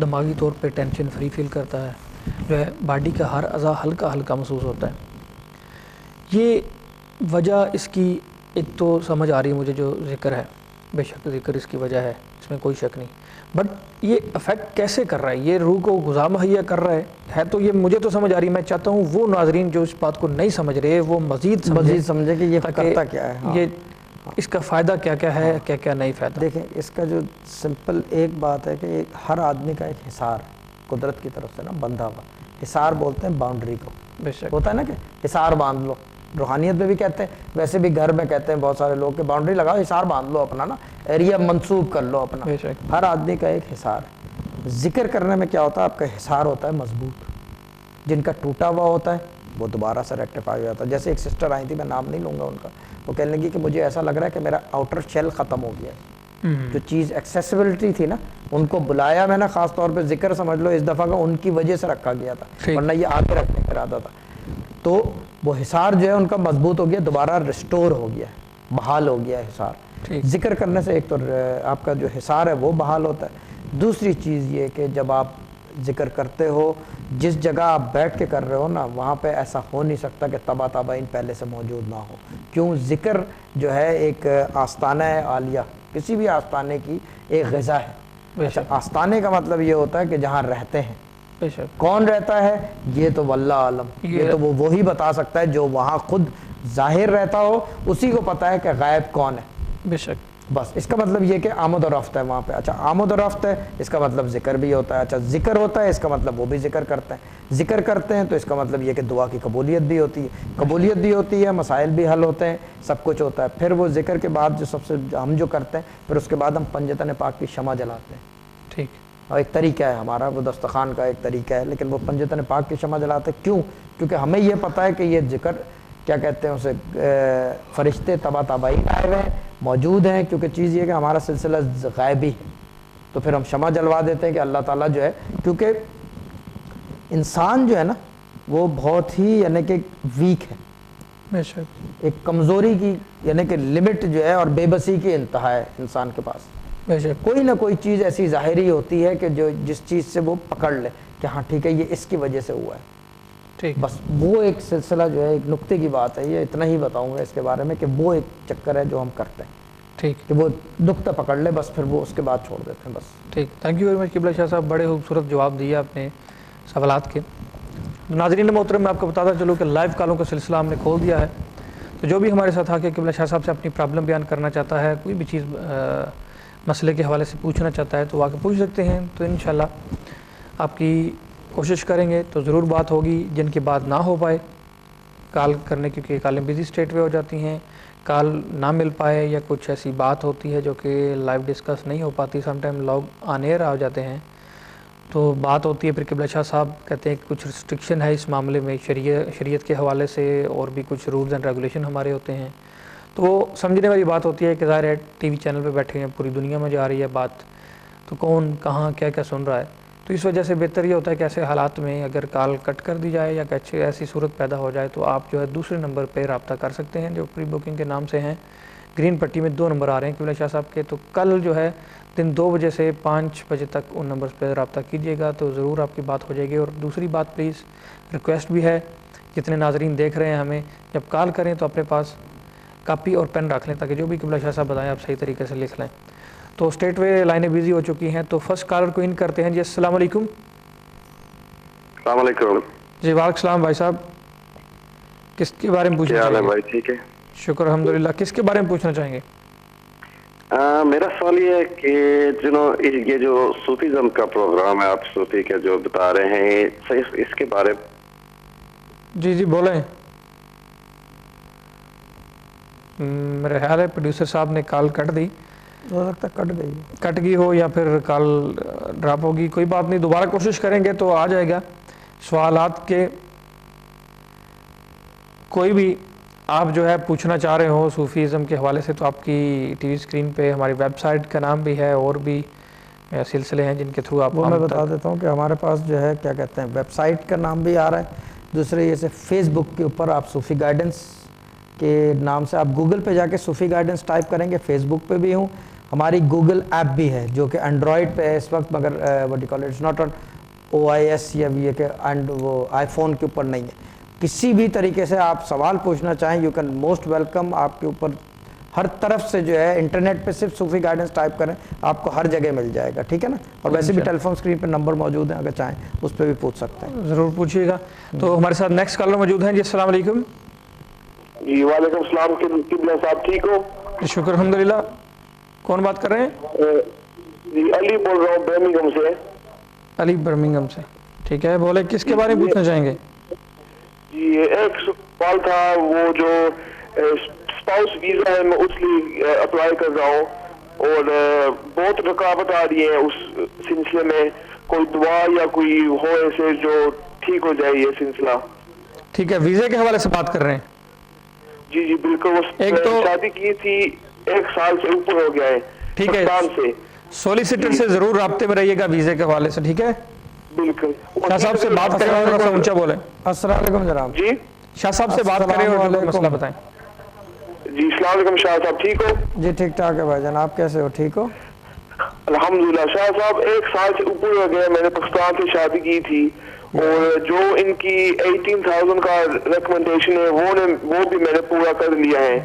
دماغی طور پہ ٹینشن فری فیل کرتا ہے، جو ہے باڈی کا ہر اعضاء ہلکا ہلکا محسوس ہوتا ہے. یہ وجہ اس کی ایک تو سمجھ آ رہی ہے مجھے، جو ذکر ہے بے شک ذکر اس کی وجہ ہے، اس میں کوئی شک نہیں. بٹ یہ افیکٹ کیسے کر رہا ہے؟ یہ روح کو غذا مہیا کر رہا ہے تو یہ مجھے تو سمجھ آ رہی ہے. میں چاہتا ہوں وہ ناظرین جو اس بات کو نہیں سمجھ رہے وہ مزید سمجھے کہ یہ کرتا کیا ہے. یہ اس کا فائدہ کیا کیا ہے, کیا کیا نہیں فائدہ؟ دیکھیں اس کا جو سمپل ایک بات ہے کہ ہر آدمی کا ایک حصار ہے قدرت کی طرف سے نا بندھا ہوا. حصار بولتے ہیں باؤنڈری کو, بے شک ہوتا ہے نا کہ حصار باندھ لو, روحانیت میں بھی کہتے ہیں, ویسے بھی گھر میں کہتے ہیں بہت سارے لوگ کہ باؤنڈری لگاؤ, حصار باندھ لو اپنا نا, ایریا منسوب کر لو اپنا. بے شک. ہر آدمی کا ایک حصار ہے. ذکر کرنے میں کیا ہوتا ہے, آپ کا حصار ہوتا ہے مضبوط, جن کا ٹوٹا ہوا ہوتا ہے وہ دوبارہ سے ریکٹیفائی ہو جاتا ہے. جیسے ایک سسٹر آئی تھی, میں نام نہیں لوں گا ان کا, وہ کہنے لگی کہ مجھے ایسا لگ رہا ہے کہ میرا آؤٹر شیل ختم ہو گیا ہے. جو چیز ایکسیسیبلٹی تھی نا, ان کو بلایا میں نے خاص طور پہ, ذکر سمجھ لو اس دفعہ کا ان کی وجہ سے رکھا گیا تھا, ورنہ یہ آگے رکھنے کا ارادہ تھا. تو وہ حصار جو ہے ان کا مضبوط ہو گیا, دوبارہ ریسٹور ہو گیا ہے, بحال ہو گیا ہے حصار. ذکر کرنے سے ایک تو آپ کا جو حصار ہے وہ بحال ہوتا ہے. دوسری چیز یہ کہ جب آپ ذکر کرتے ہو, جس جگہ آپ بیٹھ کے کر رہے ہو نا, وہاں پہ ایسا ہو نہیں سکتا کہ تبا تابعین پہلے سے موجود نہ ہو. کیوں؟ ذکر جو ہے ایک آستانہ ہے عالیہ, کسی بھی آستانے کی ایک غذا ہے. اچھا, آستانے کا مطلب یہ ہوتا ہے کہ جہاں رہتے ہیں. کون رہتا ہے یہ تو واللہ عالم, یہ تو وہی بتا سکتا ہے جو وہاں خود ظاہر رہتا ہو, اسی کو پتا ہے کہ غائب کون ہے. بے شک. بس اس کا مطلب یہ کہ آمد و رفت ہے وہاں پہ. اچھا, آمد و رفت ہے, اس کا مطلب ذکر بھی ہوتا ہے. اچھا, ذکر ہوتا ہے, اس کا مطلب وہ بھی ذکر کرتے ہیں. ذکر کرتے ہیں تو اس کا مطلب یہ کہ دعا کی قبولیت بھی ہوتی ہے, قبولیت بھی ہوتی ہے, مسائل بھی حل ہوتے ہیں, سب کچھ ہوتا ہے. پھر وہ ذکر کے بعد جو سب سے ہم جو کرتے ہیں, پھر اس کے بعد ہم پنجتن پاک کی شمع جلاتے ہیں. ٹھیک. اور ایک طریقہ ہے ہمارا, وہ دستخوان کا ایک طریقہ ہے, لیکن وہ پنجتن پاک کی شمع جلاتے ہیں. کیوں؟ کیونکہ ہمیں یہ پتہ ہے کہ یہ ذکر کیا کہتے ہیں اسے, فرشتے تبا تابعین آئے ہوئے ہیں, موجود ہیں. کیونکہ چیز یہ کہ ہمارا سلسلہ غائبی ہے, تو پھر ہم شمع جلوا دیتے ہیں کہ اللہ تعالیٰ جو ہے, کیونکہ انسان جو ہے نا وہ بہت ہی یعنی کہ ویک ہے, ایک کمزوری کی یعنی کہ لمٹ جو ہے, اور بے بسی کی انتہا ہے انسان کے پاس. کوئی نہ کوئی چیز ایسی ظاہری ہوتی ہے کہ جو جس چیز سے وہ پکڑ لے کہ ہاں ٹھیک ہے یہ اس کی وجہ سے ہوا ہے. بس وہ ایک سلسلہ جو ہے, ایک نقطے کی بات ہے, یہ اتنا ہی بتاؤں گا اس کے بارے میں کہ وہ ایک چکر ہے جو ہم کرتے ہیں. ٹھیک, کہ وہ نقطہ پکڑ لے بس, پھر وہ اس کے بعد چھوڑ دیتے ہیں بس. ٹھیک, تھینک یو ویری مچ قبلہ شاہ صاحب, بڑے خوبصورت جواب دیا آپ نے سوالات کے. ناظرین محترم, میں آپ کو بتاتا چلوں کہ لائیو کالوں کا سلسلہ ہم نے کھول دیا ہے, تو جو بھی ہمارے ساتھ آ کے قبلہ شاہ صاحب سے اپنی پرابلم بیان کرنا چاہتا ہے, کوئی بھی چیز مسئلے کے حوالے سے پوچھنا چاہتا ہے, تو آ کے پوچھ سکتے ہیں. تو انشاءاللہ آپ کی کوشش کریں گے تو ضرور بات ہوگی. جن کی بات نہ ہو پائے کال کرنے, کیونکہ کالیں بزی اسٹیٹ پہ ہو جاتی ہیں, کال نہ مل پائے, یا کچھ ایسی بات ہوتی ہے جو کہ لائیو ڈسکس نہیں ہو پاتی, سم ٹائم لوگ آن ایئر آ جاتے ہیں, تو بات ہوتی ہے. پھر قبلہ شاہ صاحب کہتے ہیں کہ کچھ ریسٹرکشن ہے اس معاملے میں شریعت کے حوالے سے, اور بھی کچھ رولز اینڈ ریگولیشن ہمارے ہوتے ہیں. تو وہ سمجھنے والی بات ہوتی ہے کہ ظاہر ہے ٹی وی چینل پہ بیٹھے ہیں, پوری دنیا میں جا رہی ہے بات, تو کون کہاں کیا کیا سن رہا ہے. تو اس وجہ سے بہتر یہ ہوتا ہے کہ ایسے حالات میں اگر کال کٹ کر دی جائے یا کہ ایسی صورت پیدا ہو جائے, تو آپ جو ہے دوسرے نمبر پہ رابطہ کر سکتے ہیں جو پری بکنگ کے نام سے ہیں. گرین پٹی میں 2 نمبر آ رہے ہیں قبلہ شاہ صاحب کے, تو کل جو ہے دن 2 بجے سے 5 بجے تک ان نمبرز پہ رابطہ کیجیے گا, تو ضرور آپ کی بات ہو جائے گی. اور دوسری بات پلیز ریکویسٹ بھی ہے, جتنے ناظرین دیکھ رہے ہیں ہمیں, جب کال کریں تو اپنے پاس کاپی اور پین رکھ لیں, تاکہ جو بھی قبلہ شاہ صاحب بتائیں آپ صحیح طریقے سے لکھ لیں. تو اسٹیٹ وے لائنیں بزی ہو چکی ہیں, تو فرسٹ کالر کو ان کرتے ہیں. جی السلام علیکم. السلام علیکم. جی وعلیکم السلام بھائی صاحب, کس کے بارے میں پوچھنا چاہیں گے؟ کیا حال ہے بھائی, ٹھیک ہے؟ شکر الحمدللہ. کس کے بارے میں پوچھنا چاہیں گے؟ میرا سوال یہ ہے کہ یہ جو صوفیزم کا پروگرام ہے, آپ صوفی کے جو بتا رہے ہیں, صحیح اس کے بارے میں. جی بولیں. میرا خیال ہے پروڈیوسر صاحب نے کال کٹ دی, ہو سکتا ہے کٹ گئی ہو, یا پھر کال ڈراپ ہوگی. کوئی بات نہیں, دوبارہ کوشش کریں گے تو آ جائے گا. سوالات کے کوئی بھی آپ جو ہے پوچھنا چاہ رہے ہو صوفیزم کے حوالے سے, تو آپ کی ٹی وی اسکرین پہ ہماری ویب سائٹ کا نام بھی ہے, اور بھی سلسلے ہیں جن کے تھرو آپ, وہ میں بتا دیتا ہوں کہ ہمارے پاس جو ہے کیا کہتے ہیں ویب سائٹ کا نام بھی آ رہا ہے. دوسرے یہ سے فیس بک کے اوپر آپ صوفی گائیڈنس کے نام سے, آپ گوگل پہ جا کے صوفی گائیڈنس ٹائپ کریں گے. فیس بک پہ بھی ہوں, ہماری گوگل ایپ بھی ہے جو کہ اینڈرائڈ پہ ہے اس وقت, مگر what you call it's not on OIS, یا یہ کہ اینڈ وہ آئی فون کے اوپر نہیں ہے. کسی بھی طریقے سے آپ سوال پوچھنا چاہیں, یو کین موسٹ ویلکم. آپ کے اوپر ہر طرف سے جو ہے انٹرنیٹ پہ صرف صوفی گائیڈنس ٹائپ کریں, آپ کو ہر جگہ مل جائے گا, ٹھیک ہے نا. اور ویسے بھی ٹیلی فون اسکرین پہ نمبر موجود ہیں, اگر چاہیں اس پہ بھی پوچھ سکتے ہیں. ضرور پوچھیے گا. تو ہمارے ساتھ نیکسٹ کالر موجود ہیں. جی السلام علیکم. جی وعلیکم السلام. قبلہ صاحب ٹھیک ہو؟ شکر الحمدللہ. کون بات کر رہے ہیں؟ جی علی بول رہا ہوں برمنگھم سے. علی برمنگھم سے. ٹھیک ہے, بولے کس کے بارے میں پوچھنا چاہیں گے؟ جی ایک سوال تھا, وہ جو اسپاؤس ویزا ہے میں اس لیے اپلائی کر رہا ہوں, اور بہت رکاوٹ آ رہی ہے اس سلسلے میں. کوئی دعا یا کوئی ہو ایسے جو ٹھیک ہو جائے یہ سلسلہ. ٹھیک ہے, ویزے کے حوالے سے بات کر رہے ہیں؟ جی جی بالکل. وہ شادی کی تھی 1 سال سے اوپر ہو گیا ہے. ٹھیک ہے, پاکستان سے. سولیسیٹر سے ضرور رابطے میں رہیے گا ویزے کے حوالے سے. ٹھیک ہے, بالکل. شاہ صاحب سے بات کریں اور تھوڑا سا اونچا بولیں. السلام علیکم جناب. جی شاہ صاحب سے بات کریں اور جو مسئلہ بتائیں. جی السلام علیکم شاہ صاحب, ٹھیک ہو؟ جی ٹھیک ٹھاک ہے بھائی جان, آپ کیسے ہو؟ ٹھیک ہو؟ الحمدللہ. شاہ صاحب 1 سال سے اوپر ہو گیا, میں نے پاکستان سے شادی کی تھی, اور جو ان کی 18,000 کا ریکمنڈیشن ہے وہ بھی میں نے پورا کر لیا ہے,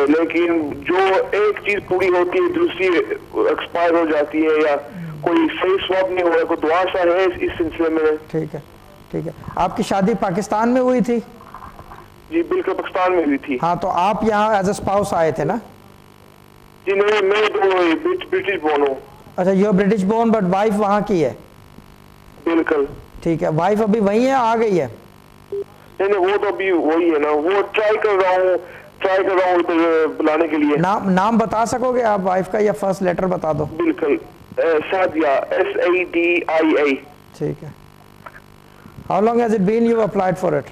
لیکن جو ایک چیز پوری ہوتی ہے دوسری ایکسپائر ہو جاتی ہے, یا کوئی صحیح سواب نہیں ہوا. کوئی دعا سا ہے اس سلسلے میں؟ ٹھیک ہے ٹھیک ہے. آپ کی شادی پاکستان میں ہوئی تھی؟ جی بالکل پاکستان میں ہوئی تھی. ہاں, تو آپ یہاں ایز اے اسپاؤس آئے تھے نا؟ جی نہیں, میں تو برٹش بورن ہوں. اچھا, you are British born but wife وہاں کی ہے؟ بالکل. ٹھیک ہے, وائف ابھی وہیں ہے, آ گئی ہے؟ نہیں وہ تو ابھی وہی ہے نا, وہ ٹرائی کر رہا ہوں ادھر بلانے کے لیے. نام بتا سکو گے آپ وائف کا, یا فرسٹ لیٹر بتا دو؟ بالکل, سادیہ, SADIA. ٹھیک ہے. How long has it been you applied for it?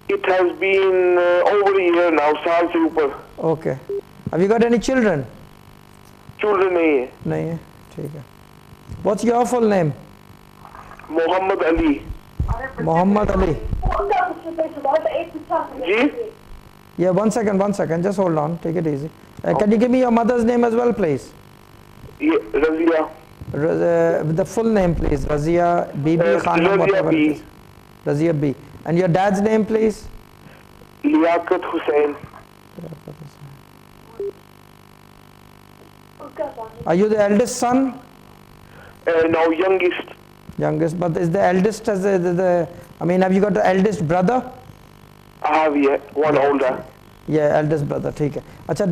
It has been over a year now, سال سے اوپر. Okay. Have you got any children? Children نہیں ہے. نہیں ہے, ٹھیک ہے. What's your full name? Muhammad Ali. Muhammad Ali. G. Yeah, one second, just hold on, take it easy. Can you give me your mother's name as well, please? Razia. The full name, please. Razia Bibi Khanum, whatever it is. Razia B. And your dad's name, please? Liaquat Hussain. Are you the eldest son? No, youngest. Youngest, but is the eldest as I mean, have you got the eldest brother? I have one older. Yeah, eldest brother. ٹھیک ہے. اچھا,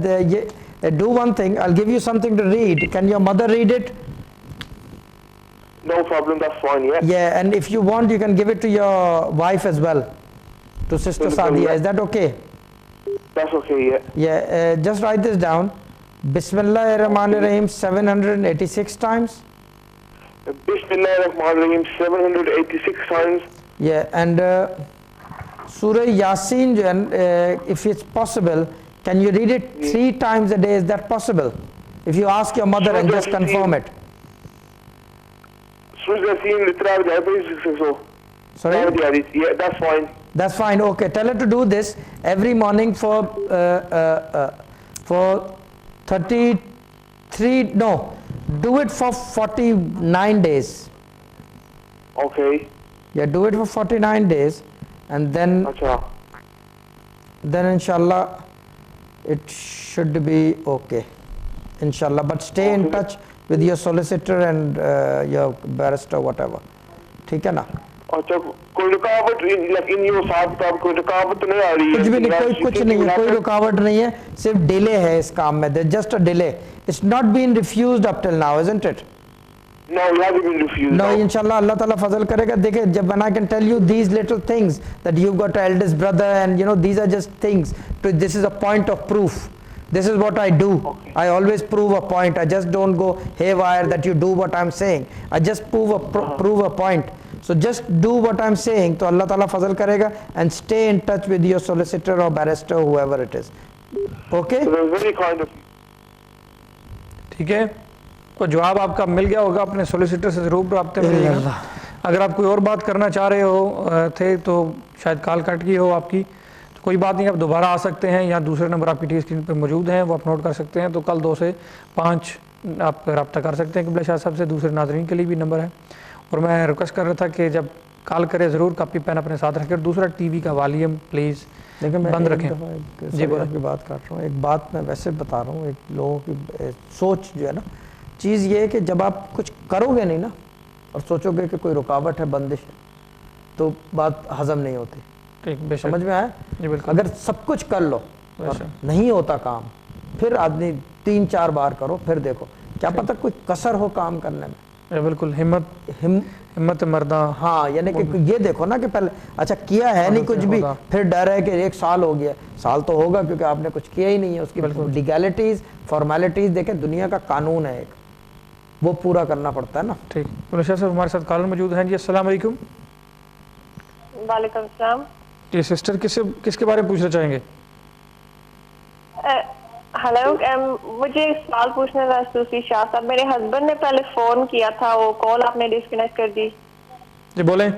do one thing. I'll give you something to read. Can your mother read it? No problem, that's fine. Yeah, and if you want, you can give it to your wife as well, to Sister Sadia. Is that okay? That's okay. Yeah, just write this down. Bismillahirrahmanirrahim 786 times. Bismillahirrahmanirrahim 786 times. Yeah, and Surah Yasin, if it's possible, can you read it 3 times a day? Is that possible? If you ask your mother and just confirm it. Surah Yasin, sorry? Yeah, that's fine. That's fine. Okay, tell her to do this every morning for 33, no, do it for 49 days. Okay. Yeah, do it for 49 days, and then inshallah it should be okay, inshallah. But stay in touch with your solicitor and your barrister, whatever. ٹھیک ہے نا؟ اچھا, کوئی رکاوٹ ان یہ صاحب کا کوئی رکاوٹ نہیں آ رہی ہے؟ کچھ بھی نہیں, کچھ نہیں ہے, کوئی رکاوٹ نہیں ہے, صرف ڈیلے ہے اس کام میں. Just a delay. It's not been refused up till now, isn't it? No, it hasn't been refused. No, inshallah Allah Ta'ala fazal karega. دیکھیں, جب when I can tell you these little things that you've got an eldest brother, and you know these are just things, this is a point of proof. This is what I do. I always prove a point. I just don't go haywire that you do what I'm saying. I just prove a point. So just do what I'm saying, تو اللہ تعالیٰ فضل کرے گا. And stay in touch with your solicitor or barrister, whoever it is. Okay? ٹھیک ہے, کو جواب آپ کا مل گیا ہوگا. اپنے سولیسیٹر سے ضرور رابطے میں رہیے گا. اگر آپ کوئی اور بات کرنا چاہ رہے ہو تھے تو شاید کال کٹ گئی ہو آپ کی, تو کوئی بات نہیں, آپ دوبارہ آ سکتے ہیں, یا دوسرے نمبر آپ کی ٹی وی اسکرین پہ موجود ہیں, وہ آپ نوٹ کر سکتے ہیں. تو کل 2 سے 5 آپ رابطہ کر سکتے ہیں قبلہ شاہ صاحب سے. دوسرے ناظرین کے لیے بھی نمبر ہے. اور میں ریکویسٹ کر رہا تھا کہ جب کال کرے ضرور کاپی پین اپنے ساتھ رکھیں. دوسرا ٹی وی کا والیوم پلیز بند رکھیں. جی کی بات کر رہا ہوں, ایک بات میں ویسے بتا رہا ہوں, ایک لوگوں کی سوچ جو ہے نا, چیز یہ ہے کہ جب آپ کچھ کرو گے نہیں نا, اور سوچو گے کہ کوئی رکاوٹ ہے, بندش ہے, تو بات ہضم نہیں ہوتی. سمجھ میں آیا؟ اگر سب کچھ کر لو, نہیں ہوتا کام, پھر آدمی 3-4 بار کرو، پھر دیکھو کیا پتہ کوئی کسر ہو کام کرنے میں. بالکل ہمت مردہ. ہاں یعنی کہ یہ دیکھو نا کہ پہلے اچھا کیا ہے نہیں کچھ بھی، پھر ڈر ہے کہ 1 سال ہو گیا. سال تو ہوگا کیونکہ آپ نے کچھ کیا ہی نہیں ہے. اس کی لیگیلٹیز فارمیلٹیز دیکھیں، دنیا کا قانون ہے ایک، وہ پورا کرنا پڑتا ہے نا. ٹھیک. شاہ صاحب ہمارے ساتھ کالر موجود ہیں. جی السلام علیکم. وعلیکم السلام. جی سسٹر کس کے بارے میں پوچھنا چاہیں گے؟ ہلو، مجھے سوال پوچھنا تھا صوفی شاہ صاحب. میرے ہسبینڈ نے پہلے فون کیا تھا، وہ کال آپ نے ڈسکنیکٹ کر دی. جی بولیں.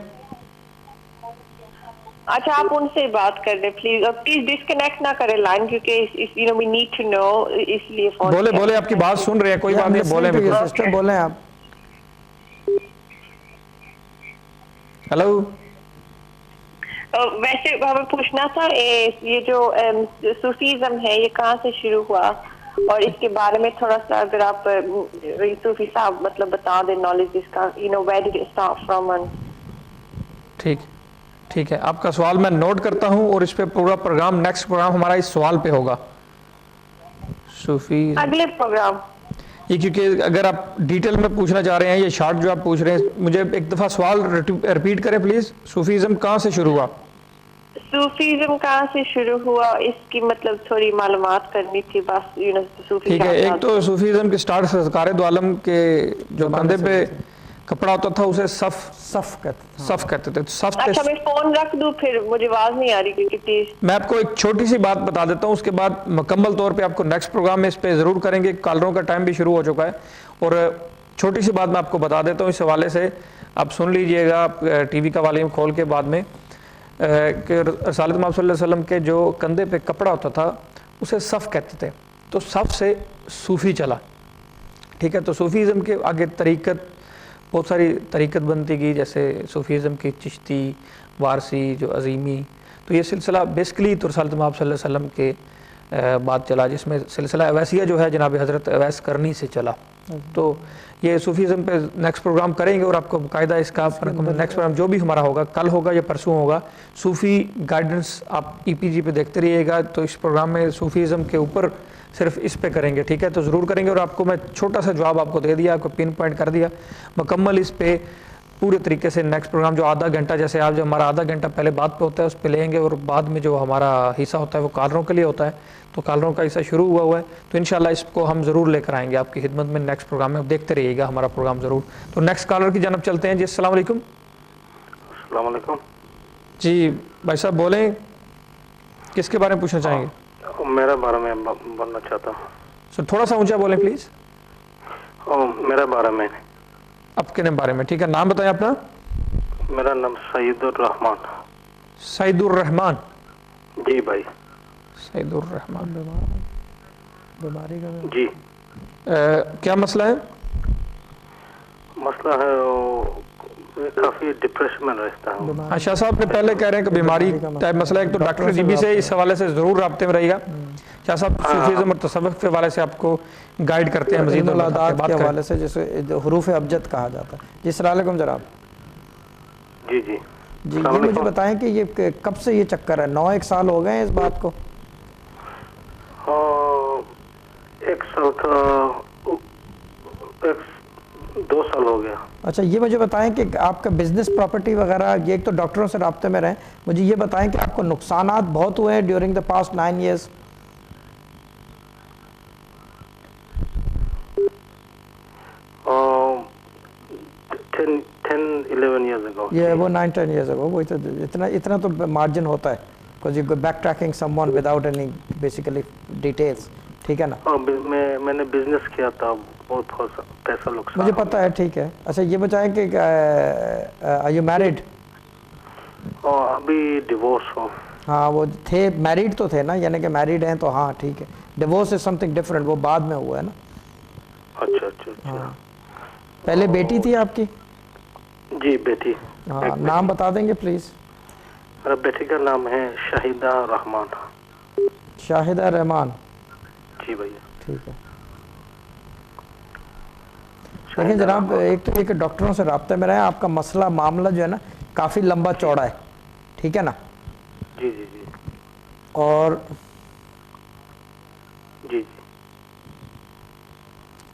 اچھا آپ ان سے بات کر دیں پلیز، اور پلیز ڈسکنیکٹ نہ کریں لائن، کیونکہ وی نیڈ ٹو نو، اس لیے فون. بولے آپ کی بات سن رہے ہیں، کوئی بات نہیں، بولیں بالکل. سسٹر بولیں آپ. ہلو. ویسے ہمیں پوچھنا تھا یہ جو صوفیزم ہے یہ کہاں سے شروع ہوا، اور اس کے بارے میں تھوڑا سا اگر آپ صوفی صاحب مطلب بتا دیں نالج اس کا، where did it start from. ٹھیک ہے. آپ کا سوال میں نوٹ کرتا ہوں، اور اس پہ پورا پروگرام، نیکسٹ پروگرام ہمارا اس سوال پہ ہوگا. صوفی اگلے پروگرام یہ، کیونکہ اگر آپ ڈیٹیل میں پوچھنا چاہ رہے ہیں، یہ شارٹ جو آپ پوچھ رہے ہیں، مجھے ایک دفعہ سوال ریپیٹ کریں پلیز. صوفیزم کہاں سے شروع ہوا؟ صوفیزم کہاں سے شروع ہوا اس کی مطلب تھوڑی معلومات کرنی تھی بس. ٹھیک ہے. ایک تو صوفیزم کے سٹارٹ سرکار دو عالم کے جو کندھے پہ کپڑا ہوتا تھا اسے صف کہتے تھے. اچھا میں فون رکھ دوں، پھر مجھے آواز نہیں آ رہی کیونکہ پلیز. میں آپ کو ایک چھوٹی سی بات بتا دیتا ہوں، اس کے بعد مکمل طور پہ آپ کو نیکسٹ پروگرام میں اس پہ ضرور کریں گے. کالروں کا ٹائم بھی شروع ہو چکا ہے، اور چھوٹی سی بات میں آپ کو بتا دیتا ہوں اس حوالے سے. آپ سن لیجئے گا ٹی وی کا والیوم کھول کے بعد میں، کہ رسالت محمد صلی اللہ علیہ وسلم کے جو کندھے پہ کپڑا ہوتا تھا اسے صف کہتے تھے. تو صف سے صوفی چلا. ٹھیک ہے. تو صوفیزم کے آگے بہت ساری طریقت بنتی گئی، جیسے صوفیزم کی چشتی، وارسی، جو عظیمی. تو یہ سلسلہ بیسکلی تو رسالت محمد صلی اللہ علیہ وسلم کے بعد چلا، جس میں سلسلہ اویسیہ جو ہے جناب حضرت اویس کرنی سے چلا. تو یہ صوفیزم پہ نیکسٹ پروگرام کریں گے، اور آپ کو باقاعدہ اس کا نیکسٹ پروگرام جو بھی ہمارا ہوگا، کل ہوگا یا پرسوں ہوگا، صوفی گائیڈنس آپ EPG پہ دیکھتے رہیے گا. تو اس پروگرام میں صوفیزم کے اوپر صرف اس پہ کریں گے. ٹھیک ہے. تو ضرور کریں گے، اور آپ کو میں چھوٹا سا جواب آپ کو دے دیا، آپ کو پن پوائنٹ کر دیا. مکمل اس پہ پورے طریقے سے نیکسٹ پروگرام جو آدھا گھنٹہ، جیسے آپ جو ہمارا آدھا گھنٹہ پہلے بات پہ ہوتا ہے اس پہ لیں گے، اور بعد میں جو ہمارا حصہ ہوتا ہے وہ کالروں کے لیے ہوتا ہے. تو کالروں کا حصہ شروع ہوا ہے، تو انشاءاللہ اس کو ہم ضرور لے کر آئیں گے آپ کی خدمت میں نیکسٹ پروگرام میں. دیکھتے رہیے گا ہمارا پروگرام ضرور. تو نیکسٹ کالر کی جانب چلتے ہیں. جی السلام علیکم. السلام علیکم. جی بھائی صاحب بولیں، کس کے بارے میں پوچھنا چاہیں گے؟ میرے بارے میں بولنا چاہتا ہوں. سر تھوڑا سا اونچا بولیں پلیز. میرے بارے میں. آپ کے بارے میں؟ ٹھیک ہے. نام بتائیں اپنا. میرا نام سعید الرحمان. سعید الرحمان. جی بھائی. سعید الرحمان. بیماری کا جی. کیا مسئلہ ہے؟ مسئلہ ہے کافی ڈپریشن میں رہتا ہوں. شاہ صاحب نے پہلے کہہ رہے ہیں کہ بیماری ٹائپ مسئلہ ہے، تو ڈاکٹر جی بی سے اس حوالے سے ضرور رابطے میں رہے گا. شاہ صاحب صوفیزم اور تصوف کے حوالے سے آپ کو گائیڈ کرتے ہیں مزید علادات کے حوالے سے، جسے حروف ابجد کہا جاتا ہے. جی السلام علیکم جناب. جی جی جی یہ مجھے بتائیں کہ یہ کب سے یہ چکر ہے؟ 9-1 سال ہو گئے ہیں اس بات کو؟ 1 سال کا 2 سال ہو گیا. اچھا یہ مجھے بتائیں کہ آپ کا بزنس پراپرٹی وغیرہ، یہ ایک تو ڈاکٹروں سے رابطے میں رہیں، مجھے یہ بتائیں کہ آپ کو نقصانات بہت ہوئے ہیں ڈیورنگ دا پاسٹ 9 years؟ یہ وہ 9-10 years ago. وہ اتنا تو مارجن ہوتا ہے، because you go backtracking someone without any basically details. ٹھیک ہے نا. میں نے بزنس کیا تھا، بہت پیسہ نقصان. مجھے پتا ہے. ٹھیک ہے. اچھا یہ بتائیں کہ are you married؟ ابھی ڈیورس ہوں. ہاں وہ تھے میریڈ تو تھے نا، یعنی کہ میریڈ ہیں تو ہاں ٹھیک ہے. ڈیورس از سم تھنگ ڈفرینٹ، وہ بعد میں ہوا ہے نا. اچھا اچھا اچھا. پہلے بیٹی تھی آپ کی؟ جی بیٹی. ہاں نام بتا دیں گے پلیز؟ میرا بیٹی کا نام ہے شاہدہ رحمان. شاہدہ رحمان. جی بھیا. ٹھیک ہے. دیکھیں جناب، ایک تو یہ کہ ڈاکٹروں سے رابطے میں رہیں. آپ کا مسئلہ معاملہ جو ہے نا کافی لمبا چوڑا ہے. ٹھیک ہے نا. جی جی جی. اور جی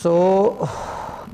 So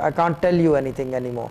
I can't tell you anything anymore,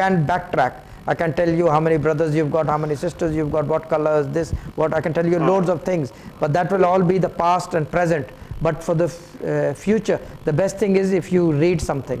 can't backtrack. I can tell you how many brothers you've got, how many sisters you've got, what colors, this, what, I can tell you loads of things, but that will all be the past and present. But for the future, the best thing is if you read something.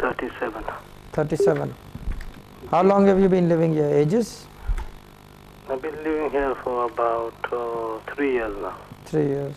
37. 37. How long have you been living here? Ages? I've been living here for about 3 years now. 3 years.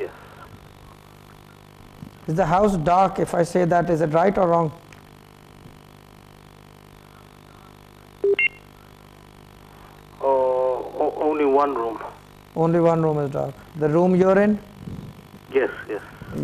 Yes. Is the house dark? If I say that, is it right or wrong? Only one room. Only one room is dark. The room you're in? Yes, yes.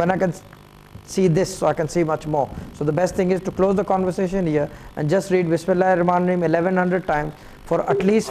when I can see this, so I can see much more. So the best thing is to close the conversation here and just read Bismillahirrahmanirrahim 1100 times for at least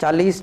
40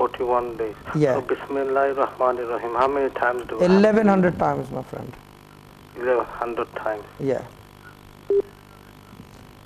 41 days. Yeah. So Bismillahirrahmanirrahim. How many times do I? 1100 times, my friend. 1100 times. Yeah.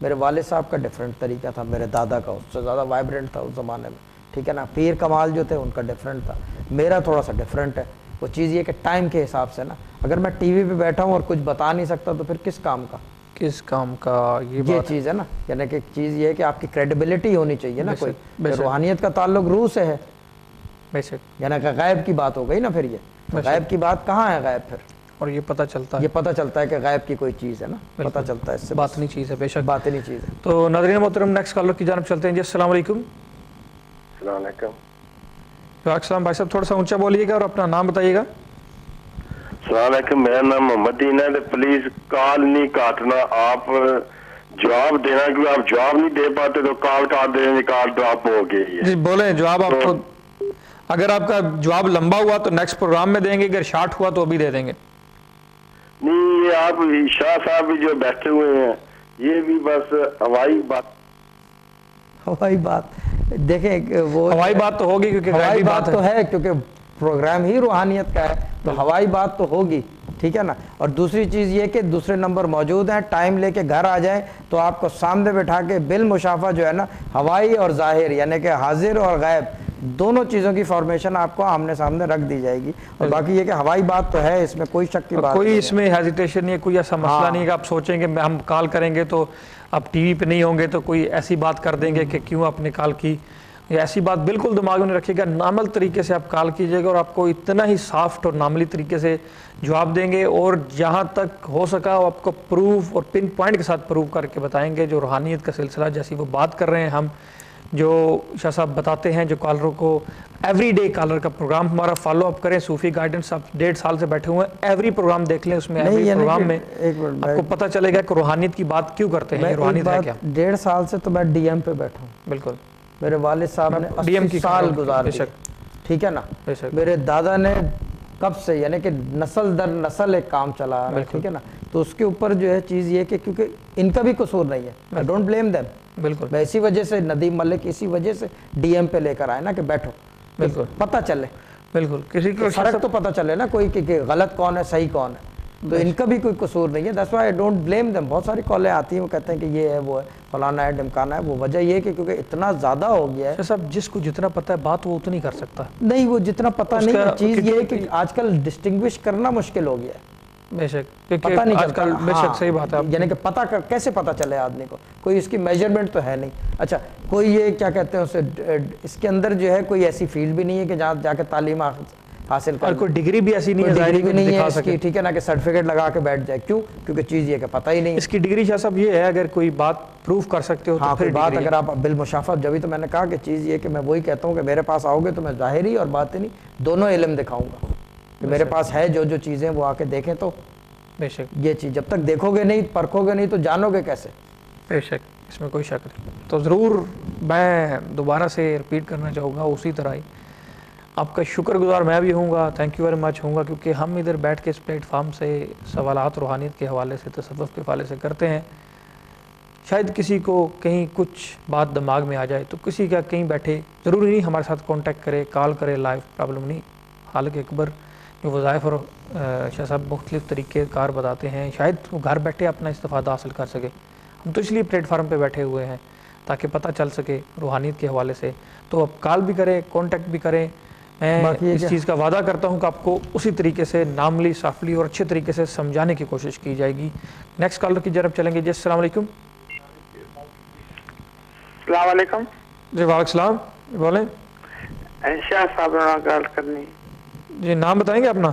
میرے والد صاحب کا different طریقہ تھا، میرے دادا کا اس سے زیادہ وائبرنٹ تھا اس زمانے میں، ٹھیک ہے نا. پیر کمال جو تھے ان کا ڈفرینٹ تھا، میرا تھوڑا سا ڈفرینٹ ہے. وہ چیز یہ کہ ٹائم کے حساب سے نا، اگر میں ٹی وی پہ بیٹھا ہوں اور کچھ بتا نہیں سکتا تو پھر کس کام کا یہ چیز ہے نا. یعنی کہ چیز یہ ہے کہ آپ کی کریڈیبلٹی ہونی چاہیے نا کوئی. روحانیت کا تعلق روح سے ہے، یعنی کہ غیب کی بات ہو گئی نا. پھر یہ غیب کی بات کہاں ہے غیب پھر؟ اور یہ پتہ چلتا ہے کہ غیب کی کوئی چیز ہے نا، پتہ چلتا ہے اس سے. باطنی چیز ہے، بے شک باطنی چیز ہے. تو ناظرین محترم نیکسٹ کالر کی جانب چلتے ہیں جی. السلام علیکم. السلام علیکم. وعلیکم السلام. بھائی صاحب تھوڑا سا اونچا بولیے گا اور اپنا نام بتائیے گا. السلام علیکم، میرا نام محمد دین ہے. پلیز کال نہیں کاٹنا، آپ جواب دینا، کیونکہ آپ جواب نہیں دے پاتے تو کال کاٹ دیں گے، کال ڈراپ ہو گئی ہے. جی بولیں جواب. آپ کو اگر آپ کا جواب لمبا ہوا تو نیکسٹ پروگرام میں دیں گے، اگر شارٹ ہوا تو ابھی دے دیں گے. نہیں، یہ آپ شاہ صاحب بھی جو بیٹھے ہوئے ہیں یہ بھی بس ہوائی بات دیکھیں، وہ ہوائی بات تو ہوگی کیونکہ ہوائی بات تو ہے، کیونکہ پروگرام ہی روحانیت کا ہے تو ہوائی بات تو ہوگی، ٹھیک ہے نا. اور دوسری چیز یہ کہ دوسرے نمبر موجود ہیں، ٹائم لے کے گھر آ جائیں تو آپ کو سامنے بٹھا کے بالمشافہ جو ہے نا ہوائی اور ظاہر یعنی کہ حاضر اور غیب دونوں چیزوں کی فارمیشن آپ کو آمنے سامنے رکھ دی جائے گی. اور باقی یہ کہ ہوائی بات تو ہے، اس میں کوئی شک کی بات کوئی اس میں ہیزیٹیشن نہیں ہے، کوئی ایسا مسئلہ نہیں ہے کہ آپ سوچیں کہ ہم کال کریں گے تو آپ ٹی وی پہ نہیں ہوں گے تو کوئی ایسی بات کر دیں گے کہ کیوں آپ نے کال کی. ایسی بات بالکل دماغ میں رکھیے گا. نارمل طریقے سے آپ کال کیجیے گا اور آپ کو اتنا ہی سافٹ اور نارملی طریقے سے جواب دیں گے، اور جہاں تک ہو سکا آپ کو پروف اور پن پوائنٹ کے ساتھ پروف کر کے بتائیں گے. جو روحانیت کا سلسلہ جیسی وہ بات کر رہے ہیں ہم، جو شاہ صاحب بتاتے ہیں جو کالروں کو، ایوری ڈے کالر کا پروگرام ہمارا فالو اپ کریں. صوفی گائیڈنس آپ 1.5 سال سے بیٹھے ہوئے ہیں، ایوری پروگرام دیکھ لیں، اس میں ایوری پروگرام میں آپ کو پتہ چلے گا کہ روحانیت کی بات کیوں کرتے ہیں. روحانیت ہے کیا؟ 1.5 سال سے تو میں ڈی ایم پہ بیٹھا ہوں. بالکل. میرے والد صاحب نے 80 سال گزار دیے، ٹھیک ہے نا. میرے دادا نے کب سے یعنی کہ نسل در نسل ایک کام چلا رہا ہے، ٹھیک ہے نا. تو اس کے اوپر جو ہے چیز یہ کہ کیونکہ ان کا بھی قصور نہیں ہے، I don't blame them. بالکل. میں اسی وجہ سے ندیم ملک اسی وجہ سے ڈی ایم پہ لے کر آئے نا کہ بیٹھو، بالکل پتہ چلے. بالکل. کسی کو فرق تو پتہ چلے نا کوئی کہ غلط کون ہے صحیح کون ہے. تو ان کا بھی کوئی قصور نہیں ہے. That's why I don't blame them. بہت ساری کالیں آتی ہیں، وہ کہتے ہیں کہ یہ ہے وہ ہے فلانا ہے ڈمکانا ہے. وہ وجہ یہ کہ کیونکہ اتنا زیادہ ہو گیا ہے. صاحب جس کو جتنا پتہ ہے بات وہ اتنی کر سکتا ہے. نہیں، وہ جتنا پتہ نہیں ہے. چیز یہ ہے کہ آج کل ڈسٹنگوش کرنا مشکل ہو گیا ہے. بے شک پتہ نہیں آج کل بے شک صحیح بات ہے. یعنی کہ پتہ کیسے پتہ چلے آدمی کو؟ کوئی اس کی میجرمنٹ تو ہے نہیں. اچھا کوئی یہ کیا کہتے ہیں اسے، اس کے اندر جو ہے کوئی ایسی فیلڈ بھی نہیں ہے کہ جہاں جا کے تعلیم حاصل کر، اور کوئی ڈگری بھی ایسی نہیں ہے، ڈگری بھی نہیں ہے اس کی، ٹھیک ہے نا، کہ سرٹیفکیٹ لگا کے بیٹھ جائے. کیوں؟ کیونکہ چیز یہ کہ پتہ ہی نہیں اس کی ڈگری. شاہ صاحب یہ ہے اگر کوئی بات پروف کر سکتے ہو تو پھر بات اگر آپ بالمشافت، جبھی تو میں نے کہا کہ چیز یہ کہ میں وہی کہتا ہوں کہ میرے پاس آؤ گے تو میں ظاہری اور باطنی دونوں علم دکھاؤں گا کہ میرے پاس ہے جو چیزیں وہ آ کے دیکھیں. تو بے شک یہ چیز جب تک دیکھو گے نہیں، پرکھو گے نہیں تو جانو گے کیسے؟ بے شک اس میں کوئی شک نہیں. تو ضرور میں دوبارہ سے رپیٹ کرنا چاہوں گا اسی طرح ہی آپ کا شکر گزار میں بھی ہوں گا، تھینک یو ویری مچ ہوں گا، کیونکہ ہم ادھر بیٹھ کے اس پلیٹ فارم سے سوالات روحانیت کے حوالے سے، تصوف کے حوالے سے کرتے ہیں. شاید کسی کو کہیں کچھ بات دماغ میں آ جائے تو کسی کا کہیں بیٹھے ضروری نہیں ہمارے ساتھ کانٹیکٹ کرے، کال کرے، لائیو پرابلم نہیں. خالق اکبر جو وظائف اور شاہ صاحب مختلف طریقے کار بتاتے ہیں، شاید وہ گھر بیٹھے اپنا استفادہ حاصل کر سکے. ہم تو اس لیے پلیٹ فارم پہ بیٹھے ہوئے ہیں تاکہ پتہ چل سکے روحانیت کے حوالے سے. تو آپ کال بھی کریں، کانٹیکٹ بھی کریں. میں اس چیز کا وعدہ کرتا ہوں کہ آپ کو اسی طریقے سے نارملی، سافٹلی اور اچھے طریقے سے سمجھانے کی کوشش کی جائے گی. نیکسٹ کالر کی جانب چلیں گے جی. السلام علیکم. السلام علیکم. جی وعلیکم السلام. بولیں. شاہ صاحب نے گال کرنی. جی نام بتائیں گے اپنا؟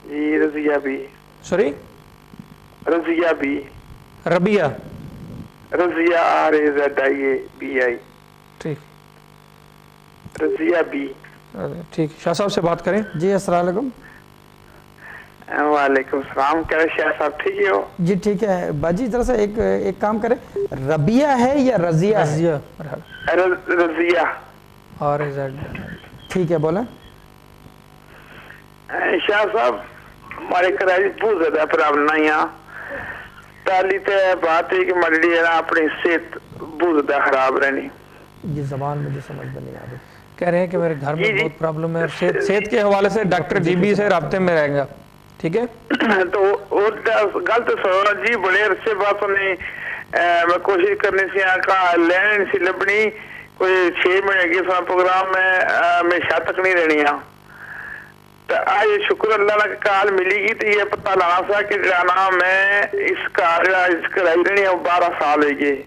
جی رضیہ بی. سوری؟ رضیہ بی. ربیہ. رضیہ RAZIABI. ٹھیک. رضیہ بی. ٹھیک. شاہ صاحب سے بات کریں. جی السلام علیکم. وعلیکم السلام. کیا شاہ صاحب ٹھیک ہو؟ جی ٹھیک ہے باجی. ذرا سا ایک کام کرے، ربیہ ہے یا رضیہ؟ رضیہ. رضیہ. RAZ. ٹھیک ہے بولیں. شاہ صاحب ہمارے کرائی بہت زیادہ پرابلم ہے یہاں. پہلی تو بات ہے کہ ہماری اپنی صحت بہت زیادہ خراب رہنی. یہ زبان مجھے سمجھ میں نہیں آ رہی. کہہ رہے ہیں کہ میرے گھر میں بہت پرابلم ہے، صحت کے حوالے سے ڈاکٹر جی بی سے رابطے میں رہیں گا. ٹھیک ہے. تو غلط سنو جی، بڑے عرصے بعد میں کوشش کرنے سے کا لین سی لبنی کوئی 6 مہینے کی پروگرام میں شاید تک نہیں رہنی ہے تو آج شکر اللہ کا کال ملی گی تو یہ پتہ لگا سا کہ جانا میں اس کرائی رہنی ہے 12 سال ہے یہ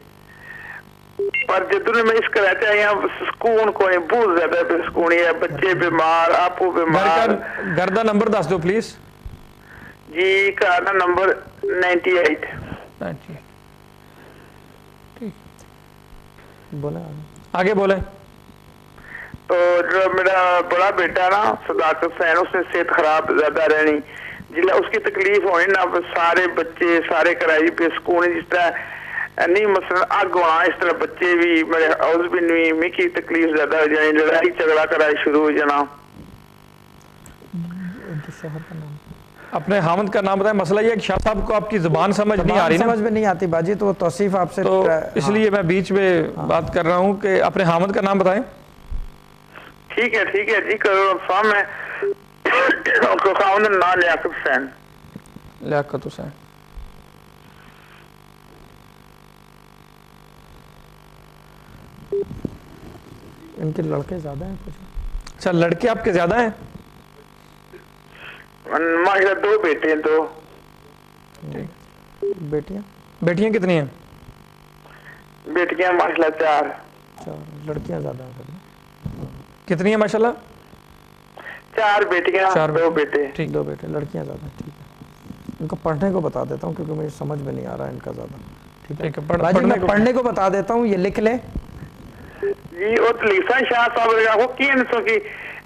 پر جدوں میں اس کراتے ہیں یہاں سکون کو نہیں بہت زیادہ سکونی ہے بچے بیمار آپ بیمار گھر دا نمبر دس دو پلیز جی گھر دا نمبر 98 بولیں آگے بولیں تو جو میرا بڑا بیٹا نا صداقت حسین اس نے صحت خراب زیادہ رہنی جلے اس کی تکلیف ہونی نا سارے بچے سارے کرائی پہ سکون جس طرح نہیں مثلا آگ ہونا اس طرح بچے بھی میرے عوض بھی نہیں میں کی تکلیف زیادہ ہو جائیں لڑائی جھگڑا کرائی شروع ہو جانا اپنے حامد کا نام بتائیں مسئلہ یہ ہے کہ شاہ صاحب کو آپ کی زبان سمجھ نہیں آ رہی نا سمجھ میں نہیں آتی باجی تو وہ توصیف آپ سے تو اس لیے میں بیچ میں بات کر رہا ہوں کہ اپنے حامد کا نام بتائیں ٹھیک ہے جی کرو فارم ہے خاوند نام لیاقت حسین لیاقت حسین ان کے لڑکے زیادہ ہیں کچھ اچھا لڑکے آپ کے زیادہ ہیں ماشاءاللہ 2 بیٹے ہیں 2 بیٹیاں بیٹیاں کتنی ہیں بیٹیاں ماشاءاللہ 4 لڑکیاں زیادہ ہیں کتنی ہیں ماشاءاللہ 4 بیٹیاں 2 بیٹے ٹھیک 2 بیٹے لڑکیاں زیادہ ٹھیک ہے ان کو پڑھنے کو بتا دیتا ہوں کیونکہ مجھے سمجھ میں نہیں آ رہا ہے ان کا زیادہ ٹھیک ہے باجی میں پڑھنے کو بتا دیتا ہوں یہ لکھ لیں جی وہ لیسا شاہ صاحب وہ کی نسو کی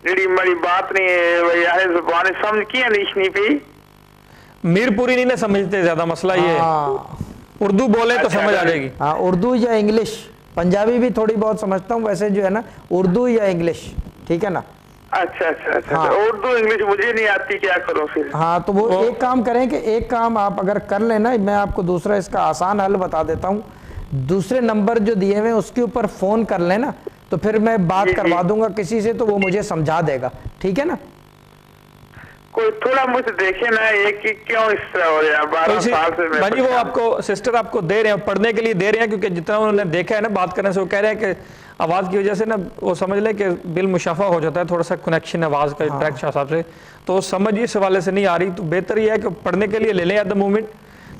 جڑی ہماری بات نہیں ہے وہ یار زبان سمجھ کی نہیں پی میر پوری نہیں سمجھتے زیادہ مسئلہ یہ ہے اردو بولے تو سمجھ آ جائے گی ہاں اردو یا انگلش پنجابی بھی تھوڑی بہت سمجھتا ہوں ویسے جو ہے نا اردو یا انگلش ٹھیک ہے نا اچھا اردو انگلش مجھے نہیں آتی کیا کروں پھر ہاں تو وہ ایک کام کریں کہ ایک کام آپ اگر کر لیں نا میں آپ کو دوسرا اس کا آسان حل بتا دیتا ہوں دوسرے نمبر جو دیے ہوئے اس کے اوپر فون کر لیں نا تو پھر میں بات کروا دوں گا کسی سے تو وہ مجھے سمجھا دے گا ٹھیک ہے نا کوئی تھوڑا مجھے دیکھے نا یہ کہ کیوں اس طرح ہو رہا ہے 12 سال سے میں بھائی وہ آپ کو سسٹر آپ کو دے رہے ہیں پڑھنے کے لیے دے رہے ہیں کیونکہ جتنا انہوں نے دیکھا ہے نا بات کرنے سے وہ کہہ رہے ہیں کہ آواز کی وجہ سے نا وہ سمجھ لیں کہ بالمشافہ ہو جاتا ہے تھوڑا سا کنیکشن آواز کا ڈائریکٹ شاہ صاحب سے تو سمجھ اس حوالے سے نہیں آ رہی تو بہتر یہ ہے کہ پڑھنے کے لیے لے لیں ایٹ دا مومنٹ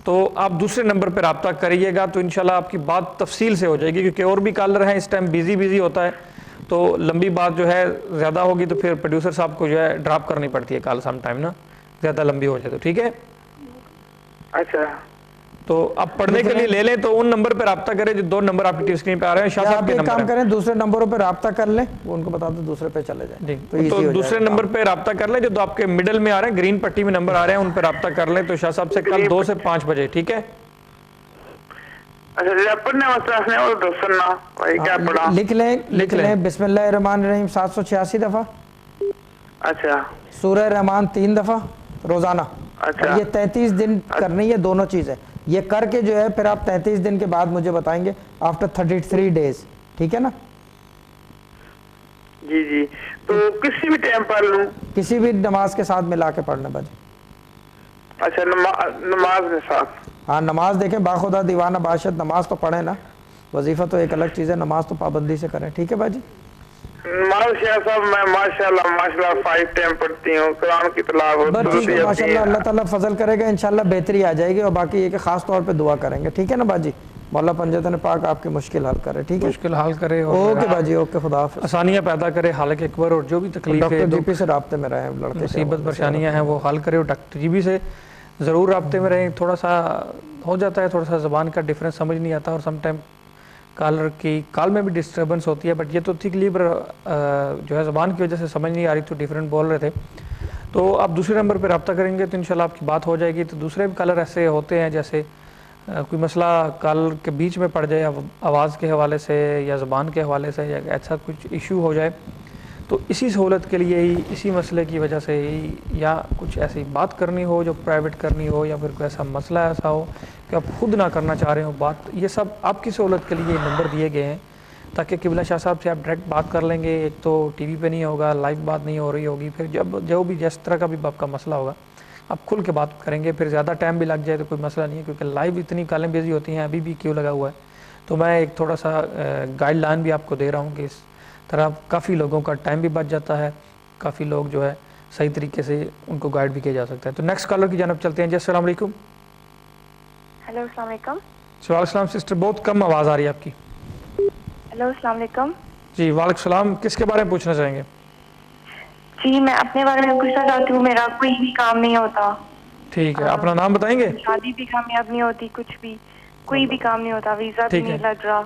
تو آپ دوسرے نمبر پہ رابطہ کریے گا تو انشاءاللہ آپ کی بات تفصیل سے ہو جائے گی کیونکہ اور بھی کالر ہیں اس ٹائم بیزی ہوتا ہے تو لمبی بات جو ہے زیادہ ہوگی تو پھر پروڈیوسر صاحب کو جو ہے ڈراپ کرنی پڑتی ہے کال سم ٹائم نا زیادہ لمبی ہو جائے تو ٹھیک ہے اچھا تو آپ پڑھنے کے لیے لے لیں تو ان نمبر پہ رابطہ کریں جو 2 نمبر آپ کی اسکرین پہ آ رہے ہیں شاہ صاحب کے نمبر کام کریں دوسرے نمبروں پہ رابطہ کر لیں وہ ان کو بتا دیں دوسرے پہ چلے جائیں تو دوسرے نمبر پہ رابطہ کر لیں جو آپ کے مڈل میں آ رہے ہیں گرین پٹی میں نمبر آ رہے ہیں ان پہ رابطہ کر لیں تو شاہ صاحب سے کل 2 سے 5 بجے ٹھیک ہے لکھ لیں بسم اللہ الرحمن الرحیم 786 دفعہ اچھا سورہ رحمان 3 دفعہ روزانہ یہ 33 دن کرنی ہے دونوں چیزیں یہ کر کے جو ہے پھر آپ 33 دن کے بعد مجھے بتائیں گے آفٹر 33 ڈیز ٹھیک ہے نا جی تو کسی بھی ٹائم پڑھ لوں کسی بھی نماز کے ساتھ ملا کے پڑھنا باجی اچھا نماز کے ساتھ ہاں نماز دیکھیں باخدا دیوانہ باشد نماز تو پڑھیں نا وظیفہ تو ایک الگ چیز ہے نماز تو پابندی سے کریں ٹھیک ہے باجی شاہ صاحب میں ماشاءاللہ 5 ٹائم پڑھتی ہوں قرآن کی تلاوت ماشاءاللہ اللہ تعالیٰ فضل کرے گا انشاءاللہ بہتری آ جائے گی اور باقی یہ کہ خاص طور پہ دعا کریں گے ٹھیک ہے نا باجی مولا پنجتن پاک آپ کی مشکل حل کرے ٹھیک ہے مشکل حل کرے اوکے باجی اوکے خدا حافظ آسانیاں پیدا کرے حالک اکبر اور جو بھی تکلیف ہے ڈاکٹر جی پی سے رابطے میں رہیں لڑکے مصیبت پریشانیاں ہیں وہ حل کرے اور ڈاکٹر جی پی سے ضرور رابطے میں رہیں تھوڑا سا ہو جاتا ہے تھوڑا سا زبان کا ڈفرینس سمجھ نہیں آتا اور سم ٹائم کالر کی کال میں بھی ڈسٹربنس ہوتی ہے بٹ یہ تو تھی کلیئر جو ہے زبان کی وجہ سے سمجھ نہیں آ رہی تو ڈیفرنٹ بول رہے تھے تو آپ دوسرے نمبر پہ رابطہ کریں گے تو انشاءاللہ آپ کی بات ہو جائے گی تو دوسرے بھی کالر ایسے ہوتے ہیں جیسے کوئی مسئلہ کال کے بیچ میں پڑ جائے آواز کے حوالے سے یا زبان کے حوالے سے یا ایسا کچھ ایشو ہو جائے تو اسی سہولت کے لیے ہی اسی مسئلے کی وجہ سے ہی یا کچھ ایسی بات کرنی ہو جو پرائیویٹ کرنی ہو یا پھر کوئی ایسا مسئلہ ایسا ہو کہ آپ خود نہ کرنا چاہ رہے ہو بات یہ سب آپ کی سہولت کے لیے نمبر دیے گئے ہیں تاکہ قبلہ شاہ صاحب سے آپ ڈائریکٹ بات کر لیں گے ایک تو ٹی وی پہ نہیں ہوگا لائیو بات نہیں ہو رہی ہوگی پھر جو بھی جس طرح کا بھی آپ کا مسئلہ ہوگا آپ کھل کے بات کریں گے. پھر زیادہ ٹائم بھی لگ جائے تو کوئی مسئلہ نہیں ہے, کیونکہ لائیو اتنی کالیں بزی ہوتی ہیں, ابھی بھی کیوں لگا ہوا ہے. تو میں ایک تھوڑا سا گائیڈ لائن بھی آپ کو دے رہا ہوں کہ اس طرح کافی لوگوں کا ٹائم بھی بچ جاتا ہے, کافی لوگ جو ہے صحیح طریقے سے ان کو گائیڈ بھی کیا جا سکتا ہے. تو نیکسٹ کالر کی جانب چلتے ہیں. جی السلام علیکم. ہیلو السلام علیکم. وعلیکم السلام سسٹر, بہت کم آواز آ رہی ہے آپ کی. ہیلو السلام علیکم. جی وعلیکم السلام, کس کے بارے میں پوچھنا چاہیں گے؟ جی میں اپنے بارے میں پوچھنا چاہتی ہوں, میرا کوئی بھی کام نہیں ہوتا. ٹھیک ہے, اپنا نام بتائیں گے؟ شادی بھی کامیاب نہیں ہوتی, کچھ بھی کوئی بھی کام نہیں ہوتا, ویزا بھی نہیں لگ رہا.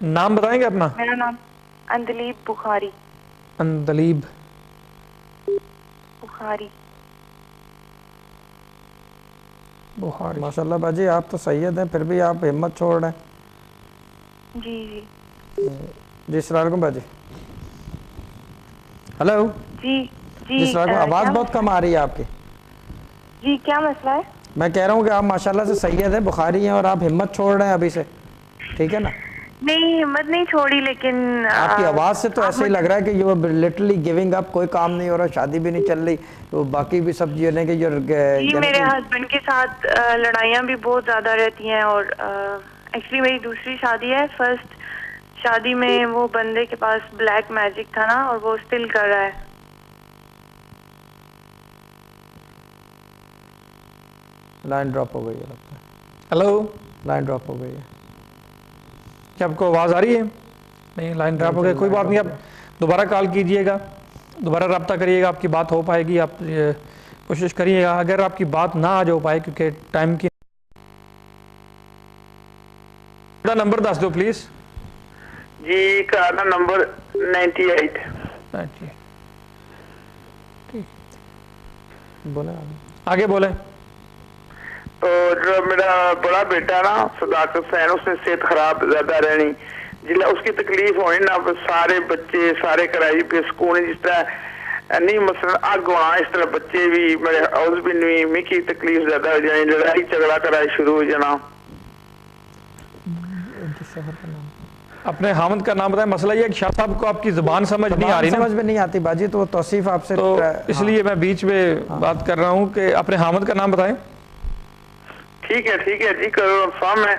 نام بتائیں گے اپنا؟ میرا نام اندلیب بخاری. اندلیب بخاری. بخاری. ماشاء اللہ باجی آپ تو سید ہیں, پھر بھی آپ ہمت چھوڑ رہے ہیں. جی جی جی السلام علیکم باجی. ہلو جی جی السلام علیکم. آواز بہت کم آ رہی ہے آپ کی. جی کیا مسئلہ ہے؟ میں کہہ رہا ہوں کہ آپ ماشاءاللہ سے سید ہیں, بخاری ہیں, اور آپ ہمت چھوڑ رہے ہیں ابھی سے, ٹھیک ہے نا؟ نہیں ہمت نہیں چھوڑی, لیکن آپ کی آواز سے تو ایسا ہی لگ رہا ہے کہ you are literally giving up, کوئی کام نہیں ہو رہا, شادی بھی نہیں چل رہی, تو باقی بھی سب یہ کہ جی میرے ہسبینڈ کے ساتھ لڑائیاں بھی بہت زیادہ رہتی ہیں, اور ایکچولی میری دوسری شادی ہے. فرسٹ شادی میں وہ بندے کے پاس بلیک میجک تھا نا, اور وہ اسٹل کر رہا ہے. لائن ڈراپ ہو گئی ہے لگتا ہے. ہلو, لائن ڈراپ ہو گئی ہے. کیا آپ کو آواز آ رہی ہے؟ نہیں, لائن ڈراپ ہو گئی. کوئی بات نہیں, آپ دوبارہ کال کیجئے گا, دوبارہ رابطہ کریے گا, آپ کی بات ہو پائے گی. آپ کوشش کریے گا, اگر آپ کی بات نہ آ جا پائے کیونکہ ٹائم کی نمبر دس دو پلیز. جی کارڈ نمبر 98. بولیں آگے بولیں. تو جو میرا بڑا بیٹا نا صداقت حسین, اس میں صحت خراب زیادہ رہنی, جلے اس کی تکلیف ہونی نا, سارے بچے سارے کرائی پہ سکون, جس طرح نہیں مثلا اگ ہونا, اس طرح بچے بھی میرے ہاؤس بھی نہیں, میں کی تکلیف زیادہ ہو جائیں, لڑائی جھگڑا کرائی شروع ہو جانا. اپنے حامد کا نام بتائیں. مسئلہ یہ ہے کہ شاہ صاحب کو آپ کی زبان سمجھ نہیں آ رہی نا, سمجھ میں نہیں آتی باجی, تو توصیف آپ سے, تو اس لیے میں بیچ میں بات کر رہا ہوں کہ اپنے حامد کا نام بتائیں. ٹھیک ہے جی کرو فارم ہے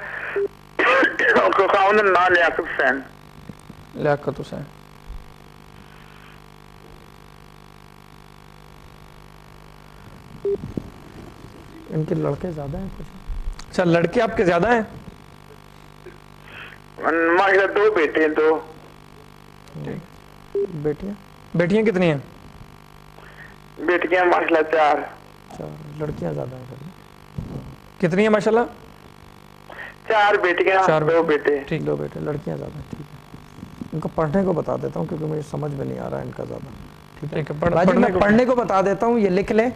نام لیاقت حسین. لیاقت حسین. ان کے لڑکے زیادہ ہیں کچھ؟ اچھا, لڑکے آپ کے زیادہ ہیں؟ ماشاءاللہ 2 بیٹے ہیں. 2 بیٹیاں؟ بیٹیاں کتنی ہیں؟ بیٹیاں ماشاءاللہ 4. لڑکیاں زیادہ ہیں. کتنی ہیں ماشاءاللہ؟ 4 بیٹیاں 2 بیٹے. ٹھیک, 2 بیٹے, لڑکیاں زیادہ ہیں. ٹھیک ہے, ان کو پڑھنے کو بتا دیتا ہوں کیونکہ مجھے سمجھ میں نہیں آ رہا ہے ان کا زیادہ. ٹھیک ہے, میں پڑھنے کو بتا دیتا ہوں, یہ لکھ لیں.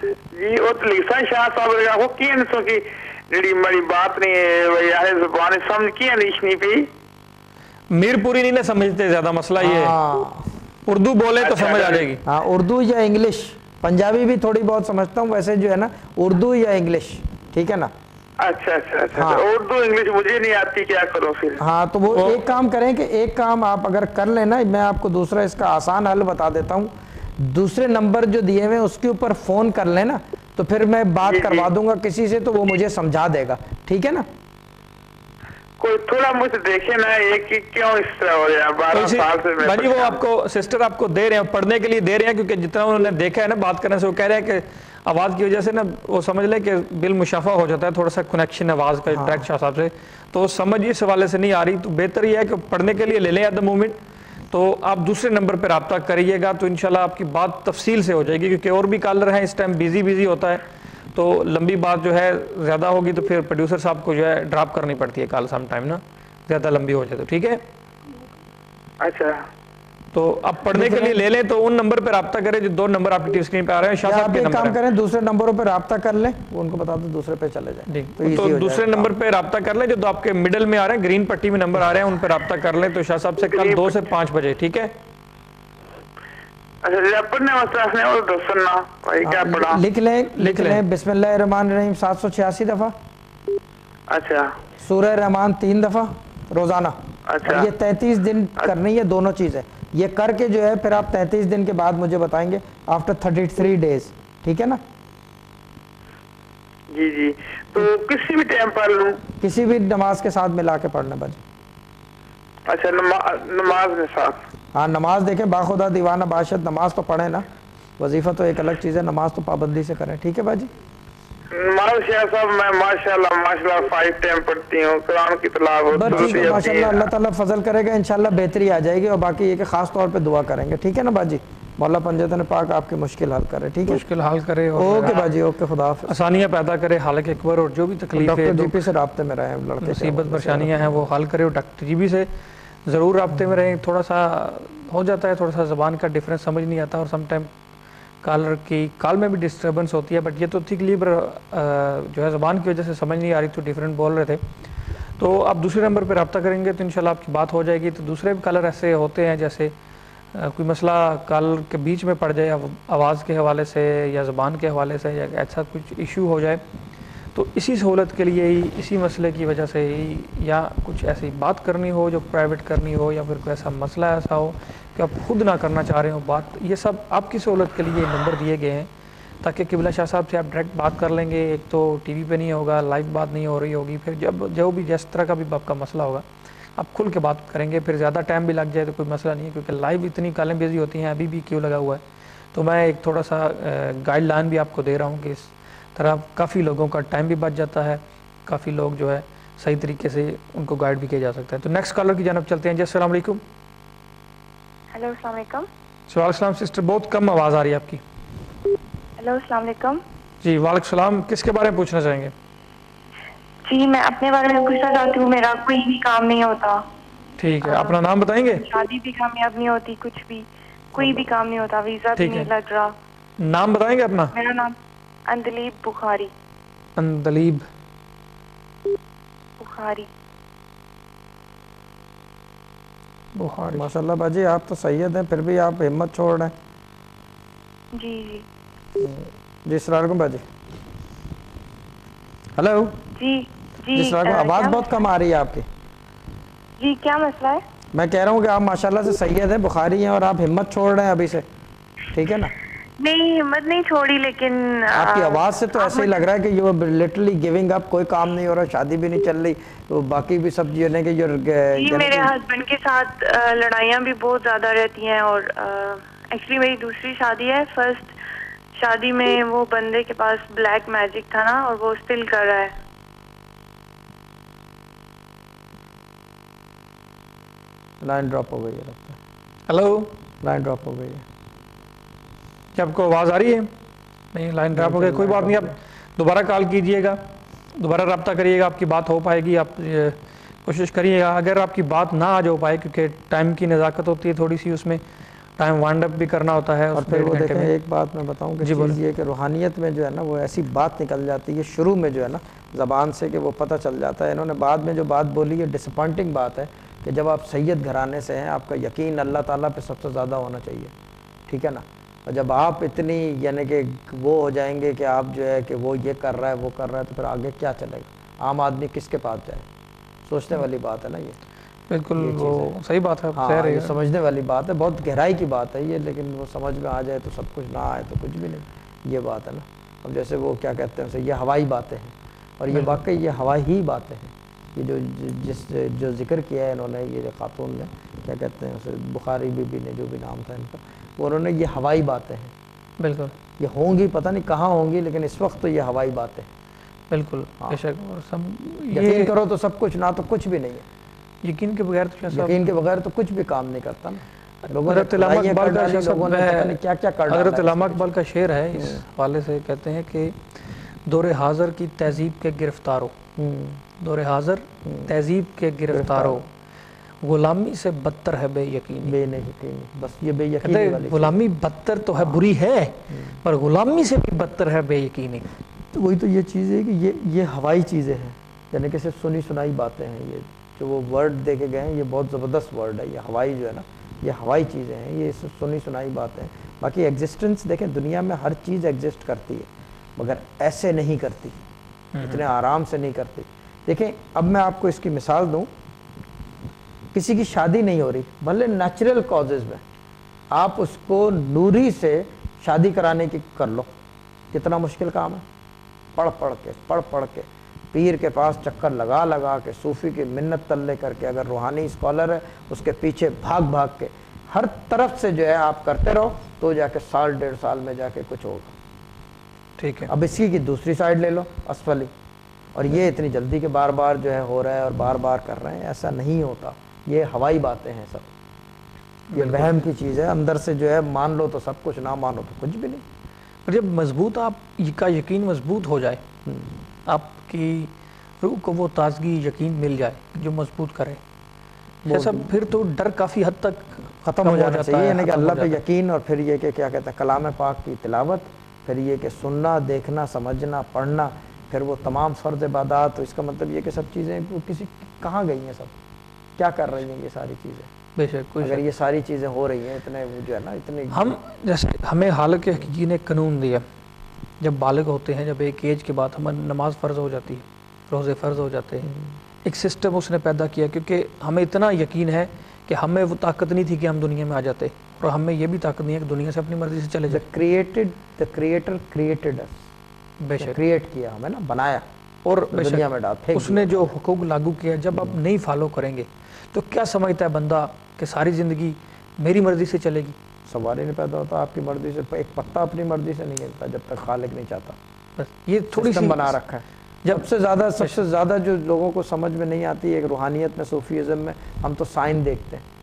جی وہ تو لکھا شاہ صاحب وہ کی نسو کی جڑی ہماری بات نہیں ہے یار زبان سمجھ کی نہیں پی, میر پوری نہیں نہ سمجھتے زیادہ, مسئلہ یہ ہے. اردو بولے تو سمجھ آ جائے گی. ہاں, اردو یا انگلش, پنجابی بھی تھوڑی بہت سمجھتا ہوں, ویسے جو ہے نا اردو یا انگلش, ٹھیک ہے نا؟ اچھا, اردو انگلش مجھے نہیں آتی, کیا کروں پھر؟ ہاں, تو وہ ایک کام کریں کہ ایک کام آپ اگر کر لیں نا, میں آپ کو دوسرا اس کا آسان حل بتا دیتا ہوں. دوسرے نمبر جو دیے ہوئے اس کے اوپر فون کر لیں نا, تو پھر میں بات کروا دوں گا کسی سے, تو وہ مجھے سمجھا دے گا, ٹھیک ہے نا؟ کوئی تھوڑا مجھے دیکھے نا ایک کیوں اس طرح ہو رہا ہے. 12 سال سے میں بھائی وہ آپ کو سسٹر آپ کو دے رہے ہیں, پڑھنے کے لیے دے رہے ہیں, کیونکہ جتنا انہوں نے دیکھا ہے نا بات کرنے سے, وہ کہہ رہے ہیں کہ آواز کی وجہ سے نا وہ سمجھ لیں کہ بالمشافہ ہو جاتا ہے, تھوڑا سا کنیکشن آواز کا ڈائریکٹ شاہ صاحب سے, تو سمجھ اس حوالے سے نہیں آ رہی. تو بہتر یہ ہے کہ پڑھنے کے لیے لے لیں ایٹ دا مومنٹ, تو آپ دوسرے نمبر پہ رابطہ کریے گا, تو انشاءاللہ آپ کی بات تفصیل سے ہو جائے گی, کیونکہ اور بھی کالر ہیں اس ٹائم بیزی ہوتا ہے, تو لمبی بات جو ہے زیادہ ہوگی تو پھر پروڈیوسر صاحب کو جو ہے ڈراپ کرنی پڑتی ہے کال سم ٹائم نا, زیادہ لمبی ہو جائے تو. ٹھیک ہے, اچھا, تو آپ پڑھنے کے لیے لے لیں تو ان نمبر پہ رابطہ کریں جو 2 نمبر آپ کی اسکرین پہ آ رہے ہیں. شاہ صاحب کے نمبر کام کریں, دوسرے نمبروں پہ رابطہ کر لیں, وہ ان کو بتا دیں دوسرے پہ چلے جائیں, تو دوسرے نمبر پہ رابطہ کر لیں جو آپ کے مڈل میں آ رہے ہیں, گرین پٹی میں نمبر آ رہے ہیں, ان پہ رابطہ کر لیں. تو شاہ صاحب سے کل 2 سے 5 بجے, ٹھیک ہے؟ لکھ لیں بسم اللہ الرحمن الرحیم 786 دفعہ. اچھا, سورہ رحمان 3 دفعہ روزانہ. اچھا, یہ 33 دن کرنی ہے, دونوں چیزیں یہ کر کے جو ہے پھر آپ 33 دن کے بعد مجھے بتائیں گے, آفٹر 33 ڈیز, ٹھیک ہے نا؟ جی جی، تو کسی بھی ٹائم پڑھ لوں؟ کسی بھی نماز کے ساتھ ملا کے پڑھنا باجی. اچھا نماز کے ساتھ. ہاں نماز دیکھیں باخدا دیوانہ باشد نماز تو پڑھیں نا, وظیفہ تو ایک الگ چیز ہے, نماز تو پابندی سے کریں. ٹھیک ہے باجی. ماشاء صاحب میں ماشاءاللہ 5 ٹائم پڑھتی ہوں, قرآن کی تلاوت. ٹھیک ہے ماشاء اللہ, اللہ تعالیٰ فضل کرے گا, انشاءاللہ بہتری آ جائے گی. اور باقی یہ کہ خاص طور پہ دعا کریں گے. ٹھیک ہے نا باجی, مولا پنجتن پاک آپ کی مشکل حل کرے. ٹھیک ہے, مشکل حل کرے, اوکے باجی, اوکے, خدا حافظ. آسانیاں پیدا کرے, حالک اکبر, اور جو بھی تکلیف ہے ڈاکٹر جی پی سے رابطے میں رہیں, لڑکے مصیبت پریشانیاں ہیں وہ حل کرے. اور ڈاکٹر جی پی سے ضرور رابطے میں رہیں. تھوڑا سا ہو جاتا ہے, تھوڑا سا زبان کا ڈفرینس سمجھ نہیں آتا, اور سم ٹائم کالر کی کال میں بھی ڈسٹربنس ہوتی ہے, بٹ یہ تو تھی کلیئر جو ہے زبان کی وجہ سے سمجھ نہیں آ رہی, تو ڈیفرنٹ بول رہے تھے. تو آپ دوسرے نمبر پہ رابطہ کریں گے تو انشاءاللہ آپ کی بات ہو جائے گی. تو دوسرے بھی کالر ایسے ہوتے ہیں جیسے کوئی مسئلہ کال کے بیچ میں پڑ جائے, آواز کے حوالے سے یا زبان کے حوالے سے, یا ایسا کچھ ایشو ہو جائے, تو اسی سہولت کے لیے ہی, اسی مسئلے کی وجہ سے ہی, یا کچھ ایسی بات کرنی ہو جو پرائیویٹ کرنی ہو, یا پھر کوئی ایسا مسئلہ ایسا ہو کہ آپ خود نہ کرنا چاہ رہے ہو بات, یہ سب آپ کی سہولت کے لیے نمبر دیے گئے ہیں تاکہ قبلہ شاہ صاحب سے آپ ڈائریکٹ بات کر لیں گے. ایک تو ٹی وی پہ نہیں ہوگا, لائیو بات نہیں ہو رہی ہوگی, پھر جو بھی جس طرح کا بھی آپ کا مسئلہ ہوگا آپ کھل کے بات کریں گے. پھر زیادہ ٹائم بھی لگ جائے تو کوئی مسئلہ نہیں ہے, کیونکہ لائیو اتنی کالیں بزی ہوتی ہیں, ابھی بھی کیوں لگا ہوا ہے. تو میں ایک تھوڑا سا گائیڈ لائن بھی آپ کو دے رہا ہوں کہ اس طرح کافی لوگوں کا ٹائم بھی بچ جاتا ہے, کافی لوگ جو ہے صحیح طریقے سے ان کو گائیڈ بھی کیا جا سکتا ہے. تو نیکسٹ کالر کی جانب چلتے ہیں. جی السلام علیکم. ہیلو السلام علیکم. وعلیکم السلام سسٹر, بہت کم آواز آ رہی ہے آپ کی. ہیلو السلام علیکم. جی وعلیکم السلام, کس کے بارے میں پوچھنا چاہیں گے؟ جی میں اپنے بارے میں پوچھنا چاہتی ہوں, میرا کوئی بھی کام نہیں ہوتا. ٹھیک ہے, اپنا نام بتائیں گے؟ شادی بھی کامیاب نہیں ہوتی, کچھ بھی کوئی بھی کام نہیں ہوتا, ویزا بھی نہیں لگ رہا. نام بتائیں گے اپنا؟ میرا نام اندلیب بخاری. اندلیب بخاری. بخاری. ماشاءاللہ باجی آپ تو سید ہیں, پھر بھی آپ ہمت چھوڑ رہے ہیں. جی جی جی السلام علیکم باجی. ہلو جی جی السلام علیکم, آواز بہت کم آ رہی ہے آپ کی. جی کیا مسئلہ ہے؟ میں کہہ رہا ہوں کہ آپ ماشاءاللہ سے سید ہیں, بخاری ہیں, اور آپ ہمت چھوڑ رہے ہیں ابھی سے. ٹھیک ہے نا, نہیں ہمت نہیں چھوڑی, لیکن آپ کی آواز سے تو ایسا ہی لگ رہا ہے کہ you are literally giving up, کوئی کام نہیں ہو رہا, شادی بھی نہیں چل رہی, تو باقی بھی سب یہ کہ جی میرے ہسبینڈ کے ساتھ لڑائیاں بھی بہت زیادہ رہتی ہیں, اور ایکچولی میری دوسری شادی ہے. فرسٹ شادی میں وہ بندے کے پاس بلیک میجک تھا نا, اور وہ اسٹل کر رہا ہے. لائن ڈراپ ہو گئی ہے لگتا ہے. ہلو, لائن ڈراپ ہو گئی ہے. کیا آپ کو آواز آ رہی ہے؟ نہیں, لائن ڈراپ ہو گئی, کوئی بات نہیں, آپ دوبارہ کال کیجئے گا, دوبارہ رابطہ کریے گا, آپ کی بات ہو پائے گی. آپ کوشش کریے گا, اگر آپ کی بات نہ آ جا پائے, کیونکہ ٹائم کی نزاکت ہوتی ہے تھوڑی سی, اس میں ٹائم وائنڈ اپ بھی کرنا ہوتا ہے. اور پھر وہ دیکھیں ایک بات میں بتاؤں کہ چیز یہ کہ روحانیت میں جو ہے نا وہ ایسی بات نکل جاتی ہے شروع میں جو ہے نا زبان سے, کہ وہ پتہ چل جاتا ہے. انہوں نے بعد میں جو بات بولی ہے ڈس اپوائنٹنگ بات ہے, کہ جب آپ سید گھرانے سے ہیں آپ کا یقین اللہ تعالیٰ پہ سب سے زیادہ ہونا چاہیے. ٹھیک ہے نا, اور جب آپ اتنی یعنی کہ وہ ہو جائیں گے کہ آپ جو ہے کہ وہ یہ کر رہا ہے وہ کر رہا ہے, تو پھر آگے کیا چلے گا؟ عام آدمی کس کے پاس جائے؟ سوچنے والی بات ہے نا یہ. بالکل وہ صحیح بات ہے, ہاں یہ سمجھنے والی بات ہے, بہت گہرائی کی بات ہے یہ, لیکن وہ سمجھ میں آ جائے تو سب کچھ, نہ آئے تو کچھ بھی نہیں. یہ بات ہے نا. اب جیسے وہ کیا کہتے ہیں اسے, یہ ہوائی باتیں ہیں, اور یہ واقعی یہ ہوائی ہی باتیں ہیں. یہ جو ذکر کیا ہے انہوں نے, یہ خاتون نے کیا کہتے ہیں اسے, بخاری بی بی نے, جو بھی نام تھا ان کا, وہ انہوں نے یہ ہوائی باتیں ہیں. بالکل یہ ہوں گی, پتہ نہیں کہاں ہوں گی, لیکن اس وقت تو یہ ہوائی باتیں. بالکل بے شک, یقین کرو تو سب کچھ, نہ تو کچھ بھی نہیں ہے. یقین کے بغیر تو یقین کے بغیر تو کچھ بھی کام نہیں کرتا نا. حضرت علامہ اقبال کا حضرت علامہ اقبال کا شعر ہے اس حوالے سے, کہتے ہیں کہ دور حاضر کی تہذیب کے گرفتاروں, دور حاضر تہذیب کے گرفتاروں, غلامی سے بدتر ہے بے یقینی. بے یقینی, بس یہ بے یقینی والی غلامی بدتر تو ہے, بری ہے, پر غلامی سے بھی بدتر ہے بے یقینی. تو وہی تو یہ چیز ہے کہ یہ ہوائی چیزیں ہیں, یعنی کہ صرف سنی سنائی باتیں ہیں. یہ جو وہ ورڈ دے کے گئے ہیں یہ بہت زبردست ورڈ ہے. یہ ہوائی جو ہے نا, یہ ہوائی چیزیں ہیں, یہ صرف سنی سنائی باتیں ہیں. باقی ایگزسٹنس دیکھیں, دنیا میں ہر چیز ایگزسٹ کرتی ہے, مگر ایسے نہیں کرتی, اتنے آرام سے نہیں کرتی. دیکھیں اب میں آپ کو اس کی مثال دوں, کسی کی شادی نہیں ہو رہی, بھلے نیچرل کازز میں, آپ اس کو نوری سے شادی کرانے کی کر لو, کتنا مشکل کام ہے. پڑھ پڑھ کے پیر کے پاس چکر لگا کے صوفی کی منت تلے کر کے، اگر روحانی اسکالر ہے اس کے پیچھے بھاگ کے ہر طرف سے جو ہے آپ کرتے رہو تو جا کے سال 1.5 سال میں جا کے کچھ ہوگا. ٹھیک ہے. اب اسی کی دوسری سائڈ لے لو، اسفلی، اور یہ اتنی جلدی کہ بار بار جو ہے ہو رہا ہے اور بار بار کر رہے ہیں، ایسا نہیں ہوتا. یہ ہوائی باتیں ہیں سب، یہ وہم کی چیز ہے. اندر سے جو ہے مان لو تو سب کچھ، نہ مانو تو کچھ بھی نہیں. پر جب مضبوط آپ کا یقین مضبوط ہو جائے، آپ کی روح کو وہ تازگی یقین مل جائے جو مضبوط کرے، جیسا پھر تو ڈر کافی حد تک ختم ہو جانا چاہیے. یعنی کہ اللہ پہ یقین، اور پھر یہ کہ کیا کہتے ہیں کلام پاک کی تلاوت، پھر یہ کہ سننا، دیکھنا، سمجھنا، پڑھنا، پھر وہ تمام فرض عبادات. تو اس کا مطلب یہ کہ سب چیزیں کسی کہاں گئی ہیں، سب کیا کر رہی ہیں یہ ساری چیزیں. بے شک اگر یہ ساری چیزیں ہو رہی ہیں اتنے جو ہے نا اتنے ہم جیسے ہمیں حالت حقیقی نے قانون دیا، جب بالغ ہوتے ہیں، جب ایک ایج کے بعد ہمیں نماز فرض ہو جاتی ہے، روزے فرض ہو جاتے ہیں. ایک سسٹم اس نے پیدا کیا کیونکہ ہمیں اتنا یقین ہے کہ ہمیں وہ طاقت نہیں تھی کہ ہم دنیا میں آ جاتے، اور ہمیں یہ بھی طاقت نہیں ہے کہ دنیا سے اپنی مرضی سے چلے جائے. the creator created us. بے شک کریٹ کیا ہمیں نا، بنایا اور دنیا میں ڈال اس نے جو حقوق لاگو کیا. جب آپ نہیں فالو کریں گے تو کیا سمجھتا ہے بندہ کہ ساری زندگی میری مرضی سے چلے گی؟ سوال ہی نہیں پیدا ہوتا آپ کی مرضی سے. ایک پتا اپنی مرضی سے نہیں ہلتا جب تک خالق نہیں چاہتا. بس یہ تھوڑی سی بنا رکھا ہے. سب سے زیادہ جو لوگوں کو سمجھ میں نہیں آتی ہے روحانیت میں، صوفیزم میں، ہم تو سائن دیکھتے ہیں.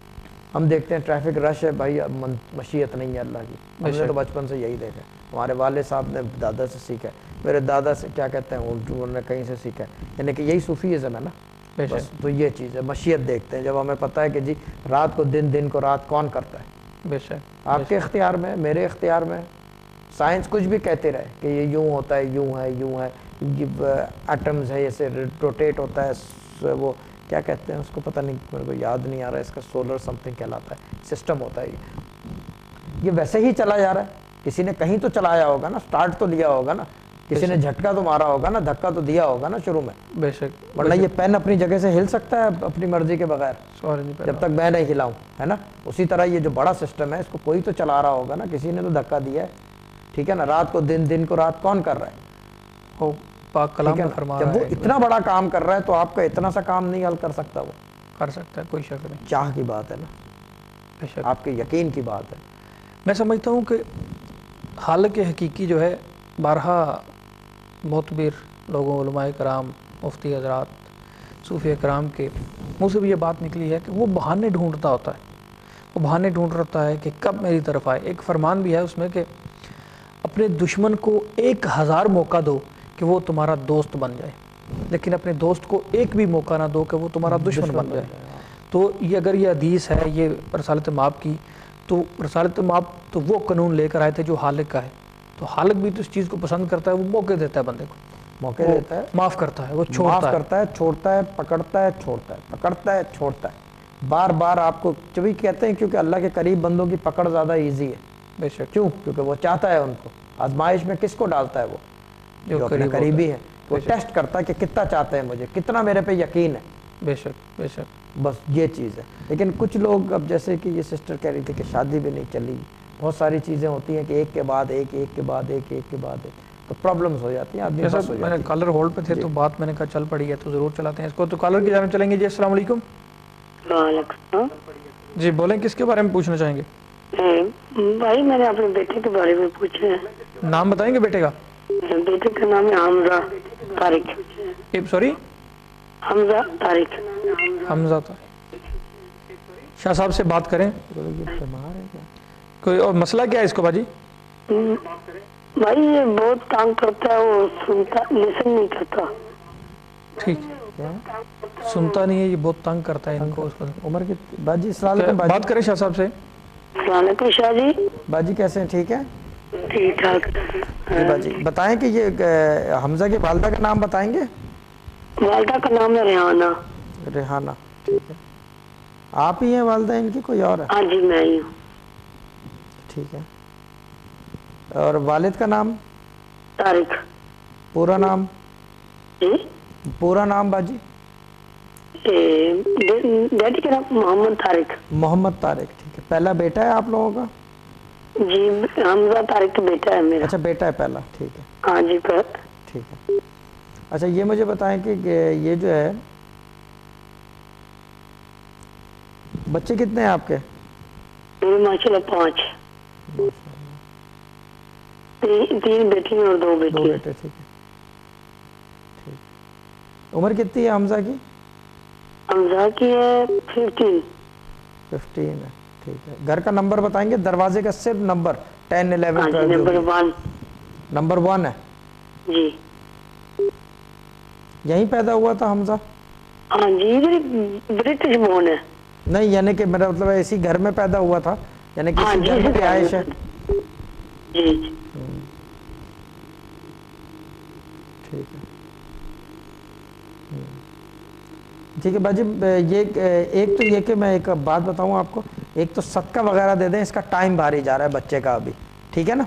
ہم دیکھتے ہیں ٹریفک رش ہے، بھائی مشیت نہیں ہے اللہ کی. ہم نے تو بچپن سے یہی دیکھا. ہمارے والد صاحب نے دادا سے سیکھا ہے، میرے دادا سے کیا کہتے ہیں انہوں نے کہیں سے سیکھا ہے. یعنی کہ یہی صوفیزم ہے نا. بس تو یہ چیز ہے، مشیت دیکھتے ہیں. جب ہمیں پتہ ہے کہ جی رات کو دن کو رات کون کرتا ہے، بے شک آپ کے اختیار میں، میرے اختیار میں. سائنس کچھ بھی کہتے رہے کہ یہ یوں ہوتا ہے، یوں ہے، یوں ہے، ایٹمز ہے ایسے روٹیٹ ہوتا ہے، وہ کیا کہتے ہیں اس کو پتہ نہیں، میرے کو یاد نہیں آ رہا ہے، اس کا سولر سمتھنگ کہلاتا ہے، سسٹم ہوتا ہے. یہ ویسے ہی چلا جا رہا ہے. کسی نے کہیں تو چلایا ہوگا نا، سٹارٹ تو لیا ہوگا نا، کسی نے جھٹکا تو مارا ہوگا نا، دھکا تو دیا ہوگا نا شروع میں. بے شک. ورنہ یہ پین اپنی جگہ سے ہل سکتا ہے اپنی مرضی کے بغیر جب تک میں نہیں ہلاؤں، ہے نا. اسی طرح یہ جو بڑا سسٹم ہے اس کو کوئی تو چلا رہا ہوگا نا، کسی نے تو دھکا دیا ہے. ٹھیک ہے نا. رات کو دن کو رات کون کر رہا ہے؟ وہ پاک کلام میں فرما رہا ہے. جب وہ اتنا بڑا کام کر رہا ہے تو آپ کا اتنا سا کام نہیں حل کر سکتا. وہ کر سکتا ہے، کوئی شک نہیں. چاہ کی بات ہے نا، بے شک آپ کے یقین کی بات ہے. میں سمجھتا ہوں کہ حالق حقیقی جو ہے، بارہا معتبر لوگوں، علماء کرام، مفتی حضرات، صوفی کرام کے منہ سے بھی یہ بات نکلی ہے کہ وہ بہانے ڈھونڈتا ہوتا ہے. وہ بہانے ڈھونڈ رہتا ہے کہ کب میری طرف آئے. ایک فرمان بھی ہے اس میں کہ اپنے دشمن کو 1000 موقع دو کہ وہ تمہارا دوست بن جائے، لیکن اپنے دوست کو ایک بھی موقع نہ دو کہ وہ تمہارا دشمن بن جائے. تو یہ اگر یہ حدیث ہے، یہ رسالت مآب کی، تو رسالت مآب تو وہ قانون لے کر آئے تھے جو حالق کا ہے. تو حالق بھی تو اس چیز کو پسند کرتا ہے، وہ موقع دیتا ہے بندے کو، موقع دیتا ہے، معاف کرتا ہے، وہ معاف کرتا ہے، چھوڑتا ہے، پکڑتا ہے، چھوڑتا ہے، پکڑتا ہے، چھوڑتا ہے. بار بار آپ کو جب بھی کہتے ہیں کیونکہ اللہ کے قریب بندوں کی پکڑ زیادہ ایزی ہے. بے شک. کیوں؟ کیونکہ وہ چاہتا ہے ان کو. آزمائش میں کس کو ڈالتا ہے؟ وہ جو اپنے قریبی ہے. وہ ٹیسٹ کرتا ہے کہ کتنا چاہتے ہیں مجھے، کتنا میرے پہ یقین ہے. بے شک بے شک. بس یہ چیز ہے. لیکن کچھ لوگ اب جیسے کہ یہ سسٹر کہہ رہی تھی کہ شادی بھی نہیں چلی، بہت ساری چیزیں ہوتی ہیں کہ ایک کے بعد ایک، ایک کے بعد ایک، ایک کے بعد ایک، تو پرابلمز ہو جاتی ہیں. آدمی بس ہو میں نے کالر ہولڈ پہ تھے تو بات میں نے کہا چل پڑی ہے تو ضرور چلاتے ہیں اس کو. تو کالر کی جانب چلیں گے. جی السلام علیکم. وعلیکم السلام. جی بولیں، کس کے بارے میں پوچھنا چاہیں گے؟ بھائی میں نے اپنے بیٹے کے بارے میں پوچھنا ہے. نام بتائیں گے بیٹے کا؟ بیٹے کا نام ہے حمزہ طارق. سوری، حمزہ طارق. حمزہ طارق. شاہ صاحب سے بات کریں. کوئی اور مسئلہ کیا ہے اس کو باجی؟ بھائی یہ بہت تانگ کرتا ہے، وہ سنتا لسن نہیں کرتا. ٹھیک، سنتا نہیں ہے، یہ بہت تنگ کرتا ہے ان کو. عمر کی باجی السلام علیکم. بات کریں شاہ صاحب سے. السلام علیکم شاہ جی. باجی کیسے ہیں؟ ٹھیک ہے، ٹھیک ٹھاک. جی باجی بتائیں کہ یہ حمزہ کی والدہ کا نام بتائیں گے. والدہ کا نام ہے ریحانہ. ریحانہ. ٹھیک ہے. آپ ہی ہیں والدہ ان کی، کوئی اور ہے؟ ہاں جی میں ہی ہوں. ٹھیک ہے. اور والد کا نام؟ طارق. پورا نام؟ جی پورا نام باجی؟ ڈیڈی کا نام محمد طارق. محمد طارق. ٹھیک ہے. پہلا بیٹا ہے آپ لوگوں کا؟ جی حمزہ طارق بیٹا ہے میرا. اچھا بیٹا ہے پہلا. ٹھیک ہے. ہاں جی. ٹھیک ہے. اچھا یہ مجھے بتائیں کہ یہ جو ہے بچے کتنے ہیں آپ کے؟ میرے ماشاءاللہ 5. 3 بیٹی اور 2 بیٹے. 2 بیٹے. ٹھیک ہے. ٹھیک. عمر کتنی ہے حمزہ کی؟ حمزہ کی ہے 15. 15 ہے. ٹھیک ہے. گھر کا نمبر بتائیں گے؟ دروازے کا صرف نمبر 10 11 12. نمبر 1. نمبر 1 ہے جی. یہیں پیدا ہوا تھا حمزہ؟ ہاں جی ادھر برٹش بورن ہے. نہیں یعنی کہ میرا مطلب ہے اسی گھر میں پیدا ہوا تھا، یعنی کہ اسی گھر میں رہائش ہے؟ جی. ٹھیک ہے. ٹھیک ہے باجی. یہ ایک تو یہ کہ میں ایک بات بتاؤں آپ کو، ایک تو صدقہ وغیرہ دے دیں، اس کا ٹائم بھاری جا رہا ہے بچے کا ابھی. ٹھیک ہے نا؟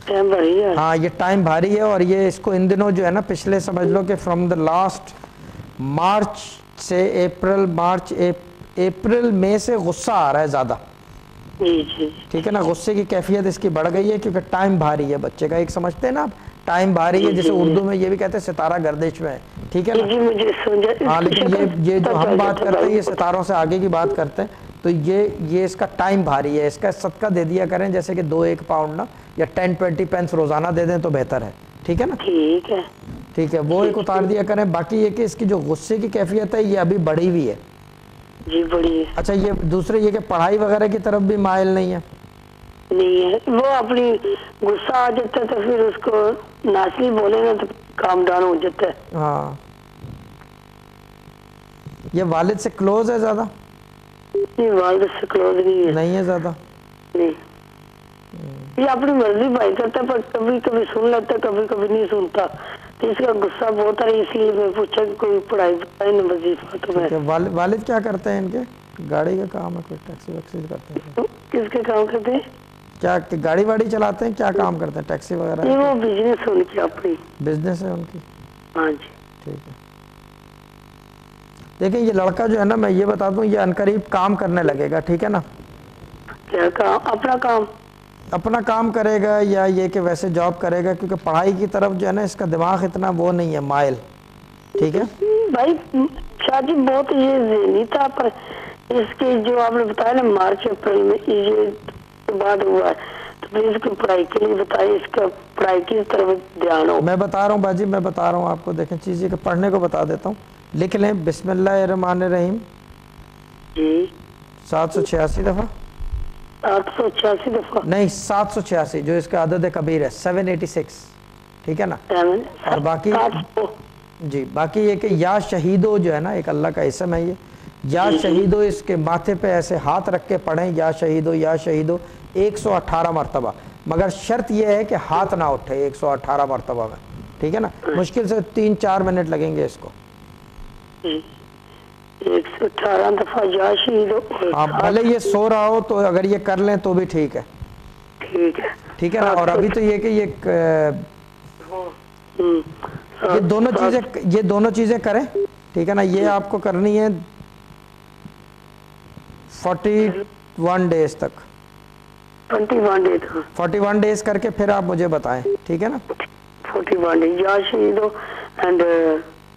ٹائم بھاری ہے. ہاں یہ ٹائم بھاری ہے، اور یہ اس کو ان دنوں جو ہے نا پچھلے سمجھ لو کہ فرام دا لاسٹ مارچ سے اپریل مئی سے غصہ آ رہا ہے زیادہ. جی. ٹھیک ہے نا؟ غصے کی کیفیت اس کی بڑھ گئی ہے کیونکہ ٹائم بھاری ہے بچے کا. ایک سمجھتے ہیں نا آپ ٹائم بھاری ہے، جیسے اردو میں یہ بھی کہتے ہیں ستارہ گردش میں ہے. ٹھیک ہے نا؟ ہاں لیکن یہ جو ہم بات کرتے ہیں یہ ستاروں سے آگے کی بات کرتے ہیں. تو یہ اس کا ٹائم بھاری ہے. اس کا صدقہ دے دیا کریں، جیسے کہ 2-1 پاؤنڈ نا یا 10-20 پینس روزانہ دے دیں تو بہتر ہے. ٹھیک ہے نا؟ ٹھیک ہے. ٹھیک ہے. وہ ایک اتار دیا کریں. باقی یہ کہ اس کی جو غصے کی کیفیت ہے یہ ابھی بڑھی ہوئی ہے. جی بڑی ہے. اچھا یہ دوسرے یہ کہ پڑھائی وغیرہ کی طرف بھی مائل نہیں ہے؟ نہیں ہے. وہ اپنی غصہ آ جاتا ہے تو پھر اس کو ناسلی بولے نا تو کام ڈاؤن ہو جاتا ہے. ہاں. یہ والد سے کلوز ہے زیادہ؟ نہیں والد سے کلوز نہیں ہے زیادہ. نہیں. یہ اپنی مرضی بھائی کرتا ہے، پر کبھی کبھی سن لیتا ہے، کبھی کبھی نہیں سنتا. تو اس کا غصہ بہت ہے، اس لیے میں پوچھا کہ کوئی پڑھائی بتائے نا وظیفہ. تو میں والد کیا کرتے ہیں ان کے؟ گاڑی کا کام ہے کوئی؟ ٹیکسی ویکسی کرتے ہیں؟ کس کے کام کرتے ہیں؟ کیا گاڑی واڑی چلاتے ہیں؟ کیا کام کرتے ہیں؟ ٹیکسی وغیرہ؟ نہیں وہ بزنس ہے ان کی اپنی. بزنس ہے ان کی. ہاں جی. ٹھیک ہے. دیکھیں یہ لڑکا جو ہے نا میں یہ بتا دوں یہ عنقریب کام کرنے لگے گا. ٹھیک ہے نا؟ کیا کام؟ اپنا کام کرے گا یا یہ کہ ویسے جاب کرے گا؟ کیونکہ پڑھائی کی طرف جو ہے نا اس کا دماغ اتنا وہ نہیں ہے مائل. ٹھیک ہے بھائی. شاید بہت یہ ذہنی تھا، پر اس کے جو آپ نے بتایا نا مارچ اپریل میں یہ بعد ہوا ہے، تو پھر اس کو پڑھائی کے لیے بتائیے، اس کا پڑھائی کی طرف دھیان ہو. میں بتا رہا ہوں باجی، میں بتا رہا ہوں آپ کو. دیکھیں چیز یہ کہ پڑھنے کو بتا دیتا ہوں. لکھ لیں بسم اللہ الرحمن الرحیم. جی. 786 دفعہ. 886 دفعہ نہیں 786 جو اس کا عدد کبیر ہے. 786. ٹھیک ہے نا؟ اور باقی جی باقی یہ کہ یا شہیدو جو ہے نا ایک اللہ کا اسم ہے، یہ یا شہیدو اس کے ماتھے پہ ایسے ہاتھ رکھ کے پڑھیں یا شہیدو 118 مرتبہ. مگر شرط یہ ہے کہ ہاتھ نہ اٹھے 118 مرتبہ میں. ٹھیک ہے نا؟ مشکل سے 3-4 منٹ لگیں گے اس کو. 118 دفعہ یا شہیدو. ہاں بھلے یہ سو رہا ہو تو اگر یہ کر لیں تو بھی ٹھیک ہے. ٹھیک ہے نا؟ اور ابھی تو یہ کہ یہ دونوں چیزیں کریں. ٹھیک ہے نا؟ یہ آپ کو کرنی ہے 41 ڈیز تک. 41 ڈیز کر کے پھر آپ مجھے بتائیں. ٹھیک ہے نا؟ 41 ڈیز یا شہیدو اینڈ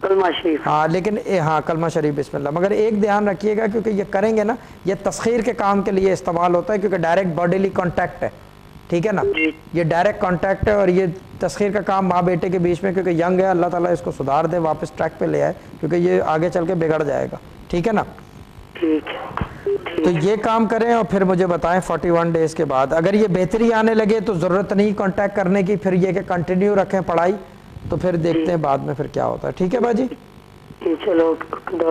کلمہ شریف. ہاں لیکن ہاں کلمہ شریف بسم اللہ. مگر ایک دھیان رکھیے گا کیونکہ یہ کریں گے نا یہ تسخیر کے کام کے لیے استعمال ہوتا ہے کیونکہ ڈائریکٹ باڈیلی کانٹیکٹ ہے. ٹھیک ہے نا؟ یہ ڈائریکٹ کانٹیکٹ ہے اور یہ تسخیر کا کام ماں بیٹے کے بیچ میں کیونکہ ینگ ہے. اللہ تعالیٰ اس کو سدھار دے، واپس ٹریک پہ لے آئے کیونکہ یہ آگے چل کے بگڑ جائے گا. ٹھیک ہے نا؟ تو یہ کام کریں اور پھر مجھے بتائیں 41 ڈیز کے بعد. اگر یہ بہتری آنے لگے تو ضرورت نہیں کانٹیکٹ کرنے کی، پھر یہ کہ کنٹینیو رکھیں پڑھائی، تو پھر دیکھتے ہیں بعد میں پھر کیا ہوتا ہے. ٹھیک ہے باجی؟ چلو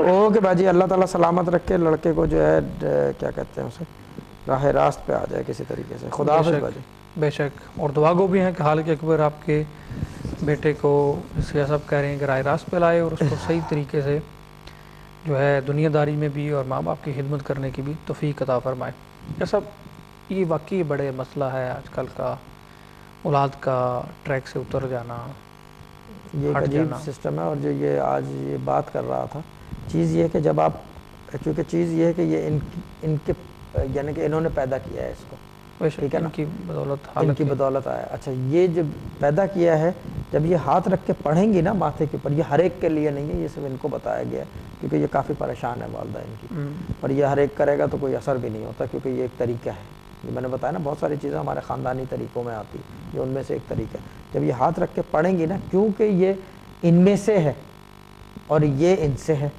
اوکے باجی. اللہ تعالیٰ سلامت رکھے لڑکے کو جو ہے کیا کہتے ہیں اسے راہ راست پہ آ جائے کسی طریقے سے. خدا حافظ باجی. بے شک. اور دعا گو بھی ہیں کہ حال کے اکبر آپ کے بیٹے کو اس کے سب کہہ رہے ہیں کہ راہ راست پہ لائے اور اس کو صحیح طریقے سے جو ہے دنیا داری میں بھی اور ماں باپ کی خدمت کرنے کی بھی توفیق عطا فرمائے. یہ سب یہ واقعی بڑے مسئلہ ہے آج کل کا، اولاد کا ٹریک سے اتر جانا. یہ ایک عجیب سسٹم ہے. اور جو یہ آج یہ بات کر رہا تھا چیز یہ ہے کہ جب آپ کیونکہ چیز یہ ہے کہ یہ ان کے یعنی کہ انہوں نے پیدا کیا ہے اس کو. ٹھیک ہے نا؟ ان کی بدولت آیا. اچھا یہ جو پیدا کیا ہے جب یہ ہاتھ رکھ کے پڑھیں گی نا ماتھے کے اوپر، یہ ہر ایک کے لیے نہیں ہے، یہ صرف ان کو بتایا گیا ہے کیونکہ یہ کافی پریشان ہے والدہ ان کی، اور یہ ہر ایک کرے گا تو کوئی اثر بھی نہیں ہوتا کیونکہ یہ ایک طریقہ ہے. یہ میں نے بتایا نا بہت ساری چیزیں ہمارے خاندانی طریقوں میں آتی ہیں، یہ ان میں سے ایک طریقہ ہے. جب یہ ہاتھ رکھ کے پڑھیں گی نا، کیونکہ یہ ان میں سے ہے اور یہ ان سے ہے،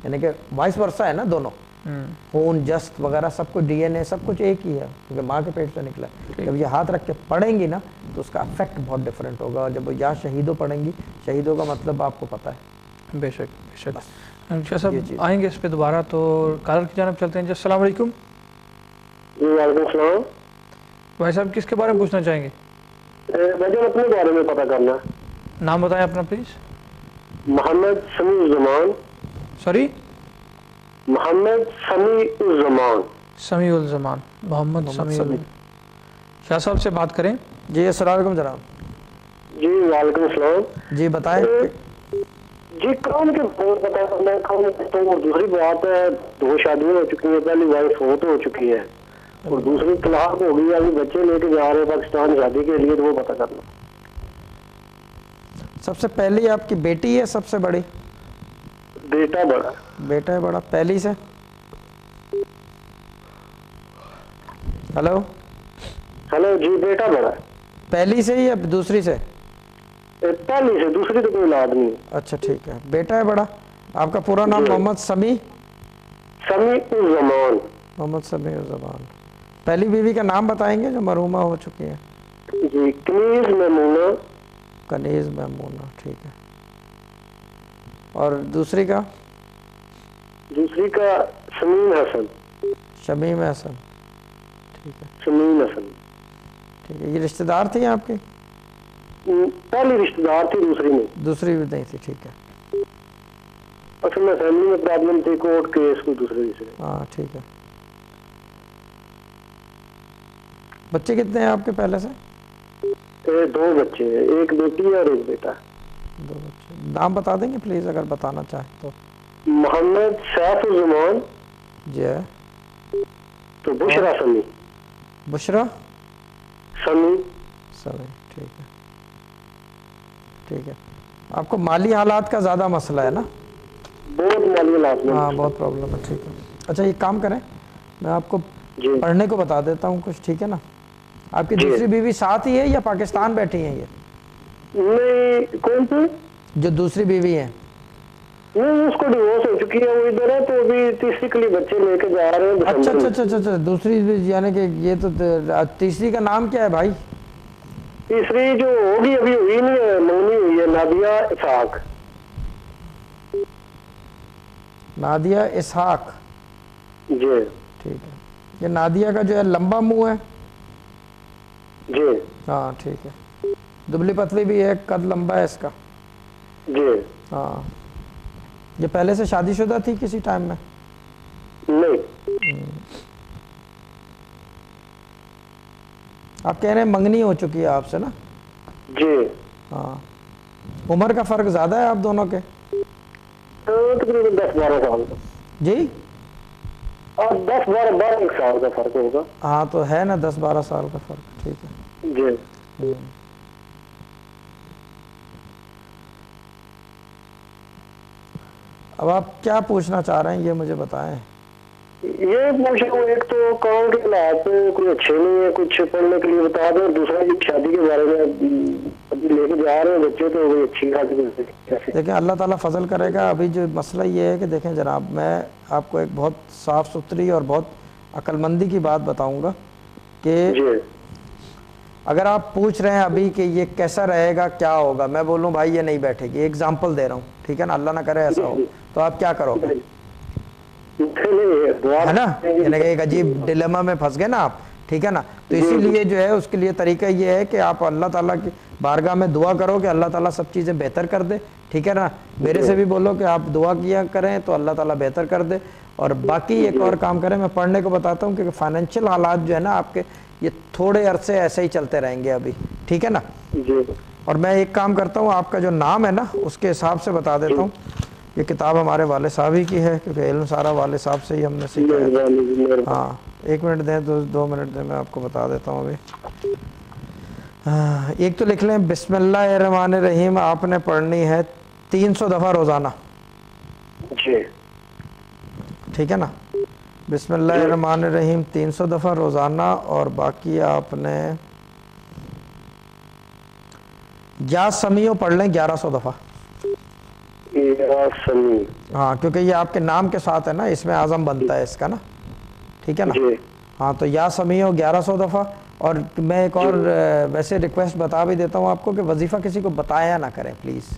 یعنی کہ وائس ورثہ ہے نا دونوں، خون جست وغیرہ سب کچھ ڈی این اے سب کچھ ایک ہی ہے کیونکہ ماں کے پیٹ سے نکلا ہے. جب یہ ہاتھ رکھ کے پڑھیں گی نا تو اس کا افیکٹ بہت ڈفرینٹ ہوگا. اور جب وہ یا شہیدوں پڑھیں گی، شہیدوں کا مطلب آپ کو پتہ ہے. بے شک بے شک. شاہ صاحب آئیں گے اس پہ دوبارہ، تو کالر کی جانب چلتے ہیں. جی السلام علیکم. جی وعلیکم السلام. بھائی صاحب کس کے بارے میں پوچھنا چاہیں گے؟ مجھے اپنے بارے میں پتہ کرنا. نام بتائیں اپنا please. Muhammad Sami Uzzaman. Sorry? محمد سمیع الزمان. سمیع الزمان. محمد سمیع الزمان. شاہ صاحب سے بات کریں. جی السلام علیکم جناب. جی وعلیکم السلام. جی بتائیں. جی کام کے پتہ کرنا ہے. تو دوسری بات ہے 2 شادیاں ہو چکی ہیں، پہلی وائف فوت ہو چکی ہے اور دوسری طلاق ہو گئی، ابھی بچے لے کے جا رہے ہیں پاکستان شادی کے لیے، تو وہ پتہ کرنا. سب سے پہلی آپ کی بیٹی ہے سب سے بڑی؟ بیٹا بڑا. بیٹا ہے بڑا. پہلی سے؟ Hello hello. جی بیٹا بڑا. پہلی سے یا دوسری سے؟ پہلی سے، دوسری تو کوئی اولاد نہیں. اچھا ٹھیک ہے. بیٹا ہے بڑا. آپ کا پورا نام؟ محمد سمیع الزمان. محمد سمیع الزمان. پہلی بیوی کا نام بتائیں گے جو مرحومہ ہو چکی ہے؟ جی کنیز میمونہ. کنیز میمونہ. ٹھیک ہے. اور دوسری کا؟ دوسری کا شمیم حسن. شمیم حسن. ٹھیک ہے. شمیم حسن. ٹھیک ہے. یہ رشتہ دار تھی آپ کی؟ پہلی رشتہ دار تھی، دوسری نہیں. دوسری بھی نہیں تھی. ٹھیک ہے. اصل میں فیملی میں پرابلم تھی، کورٹ کیس کو دوسرے سے. ہاں ٹھیک ہے. بچے کتنے ہیں آپ کے پہلے سے؟ 2 بچے ہیں، ایک بیٹی ہے اور ایک بیٹا. 2 بچے. نام بتا دیں گے پلیز اگر بتانا چاہیں تو؟ محمد سیف الزمان. جی ہے. تو بشرا سمیع. بشرا سمیع. سمیع. ٹھیک ہے. ٹھیک ہے. آپ کو مالی حالات کا زیادہ مسئلہ ہے نا؟ بہت مالی حالات میں. ہاں بہت پرابلم ہے. ٹھیک ہے. اچھا ایک کام کریں، میں آپ کو پڑھنے کو بتا دیتا ہوں کچھ، ٹھیک ہے نا؟ آپ کی دوسری بیوی ساتھ ہی ہے یا پاکستان بیٹھی ہیں یہ؟ نہیں. کون سی؟ جو دوسری بیوی ہیں؟ نہیں اس کو ڈیورس ہو چکی ہے، وہ ادھر ہے، تو ابھی تیسری کے لیے بچے لے کے جا رہے ہیں. اچھا اچھا اچھا اچھا. دوسری یعنی کہ یہ تو تیسری کا نام کیا ہے بھائی؟ تیسری جو ہوگی ابھی ہوئی نہیں ہے، منگنی ہوئی ہے. نادیہ اسحاق. نادیہ اسحاق. جی ٹھیک ہے. یہ نادیہ کا جو ہے لمبا منہ ہے؟ جی ہاں ٹھیک ہے. دبلی پتلی بھی ہے، قد لمبا ہے اس کا. جی ہاں. یہ پہلے سے شادی شدہ تھی کسی ٹائم میں؟ نہیں. آپ کہہ رہے ہیں منگنی ہو چکی ہے آپ سے نا؟ جی ہاں. عمر کا فرق زیادہ ہے آپ دونوں کے؟ تقریباً 10-12 سال کا. جی 10-12 سال کا فرق ہوگا. ہاں تو ہے نا 10-12 سال کا فرق. ٹھیک ہے. جی. اب آپ کیا پوچھنا چاہ رہے ہیں یہ مجھے بتائیں. یہ پوچھ رہا ہوں، ایک تو کام کے حالات کوئی اچھے نہیں ہے، کچھ پڑھنے کے لیے بتا دیں. دوسرا یہ شادی کے بارے میں ابھی لے کے جا رہے ہیں بچے، تو وہ اچھی خاصی. دیکھیں اللہ تعالیٰ فضل کرے گا. ابھی جو مسئلہ یہ ہے کہ دیکھیں جناب، میں آپ کو ایک بہت صاف ستھری اور بہت عقل مندی کی بات بتاؤں گا کہ اگر آپ پوچھ رہے ہیں ابھی کہ یہ کیسا رہے گا، کیا ہوگا، میں بولوں بھائی یہ نہیں بیٹھے گی. ایگزامپل دے رہا ہوں، ٹھیک ہے نا؟ اللہ نہ کرے ایسا ہو تو آپ کیا کرو گے؟ ہے نا؟ یعنی کہ ایک عجیب ڈیلیما میں پھنس گئے نا آپ، ٹھیک ہے نا؟ تو اسی لیے جو ہے اس کے لیے طریقہ یہ ہے کہ آپ اللہ تعالیٰ کی بارگاہ میں دعا کرو کہ اللہ تعالیٰ سب چیزیں بہتر کر دے، ٹھیک ہے نا؟ میرے سے بھی بولو کہ آپ دعا کیا کریں تو اللہ تعالیٰ بہتر کر دے. اور باقی ایک اور کام کریں، میں پڑھنے کو بتاتا ہوں کیونکہ فائنینشیل حالات جو ہے نا آپ کے یہ تھوڑے عرصے ایسے ہی چلتے رہیں گے ابھی، ٹھیک ہے نا؟ اور میں ایک کام کرتا ہوں، آپ کا جو نام ہے نا اس کے حساب سے بتا دیتا ہوں. یہ کتاب ہمارے والد صاحب ہی کی ہے کیونکہ علم سارا والد صاحب سے ہی ہم نے سیکھا ہے. ہاں 1 منٹ دیں، 2 منٹ دیں، میں آپ کو بتا دیتا ہوں ابھی. ایک تو لکھ لیں بسم اللہ الرحمن الرحیم آپ نے پڑھنی ہے 300 دفعہ روزانہ. جی ٹھیک ہے نا, بسم اللہ الرحمن الرحیم 300 دفعہ روزانہ, اور باقی آپ نے یا سمیع پڑھ لیں 1100 دفعہ. ہاں کیونکہ یہ آپ کے نام کے ساتھ ہے نا, اس میں اعظم بنتا ہے اس کا نا, ٹھیک ہے نا. ہاں تو یا سمیع 1100 دفعہ. اور میں ایک اور ویسے ریکویسٹ بتا بھی دیتا ہوں آپ کو کہ وظیفہ کسی کو بتایا نہ کریں پلیز,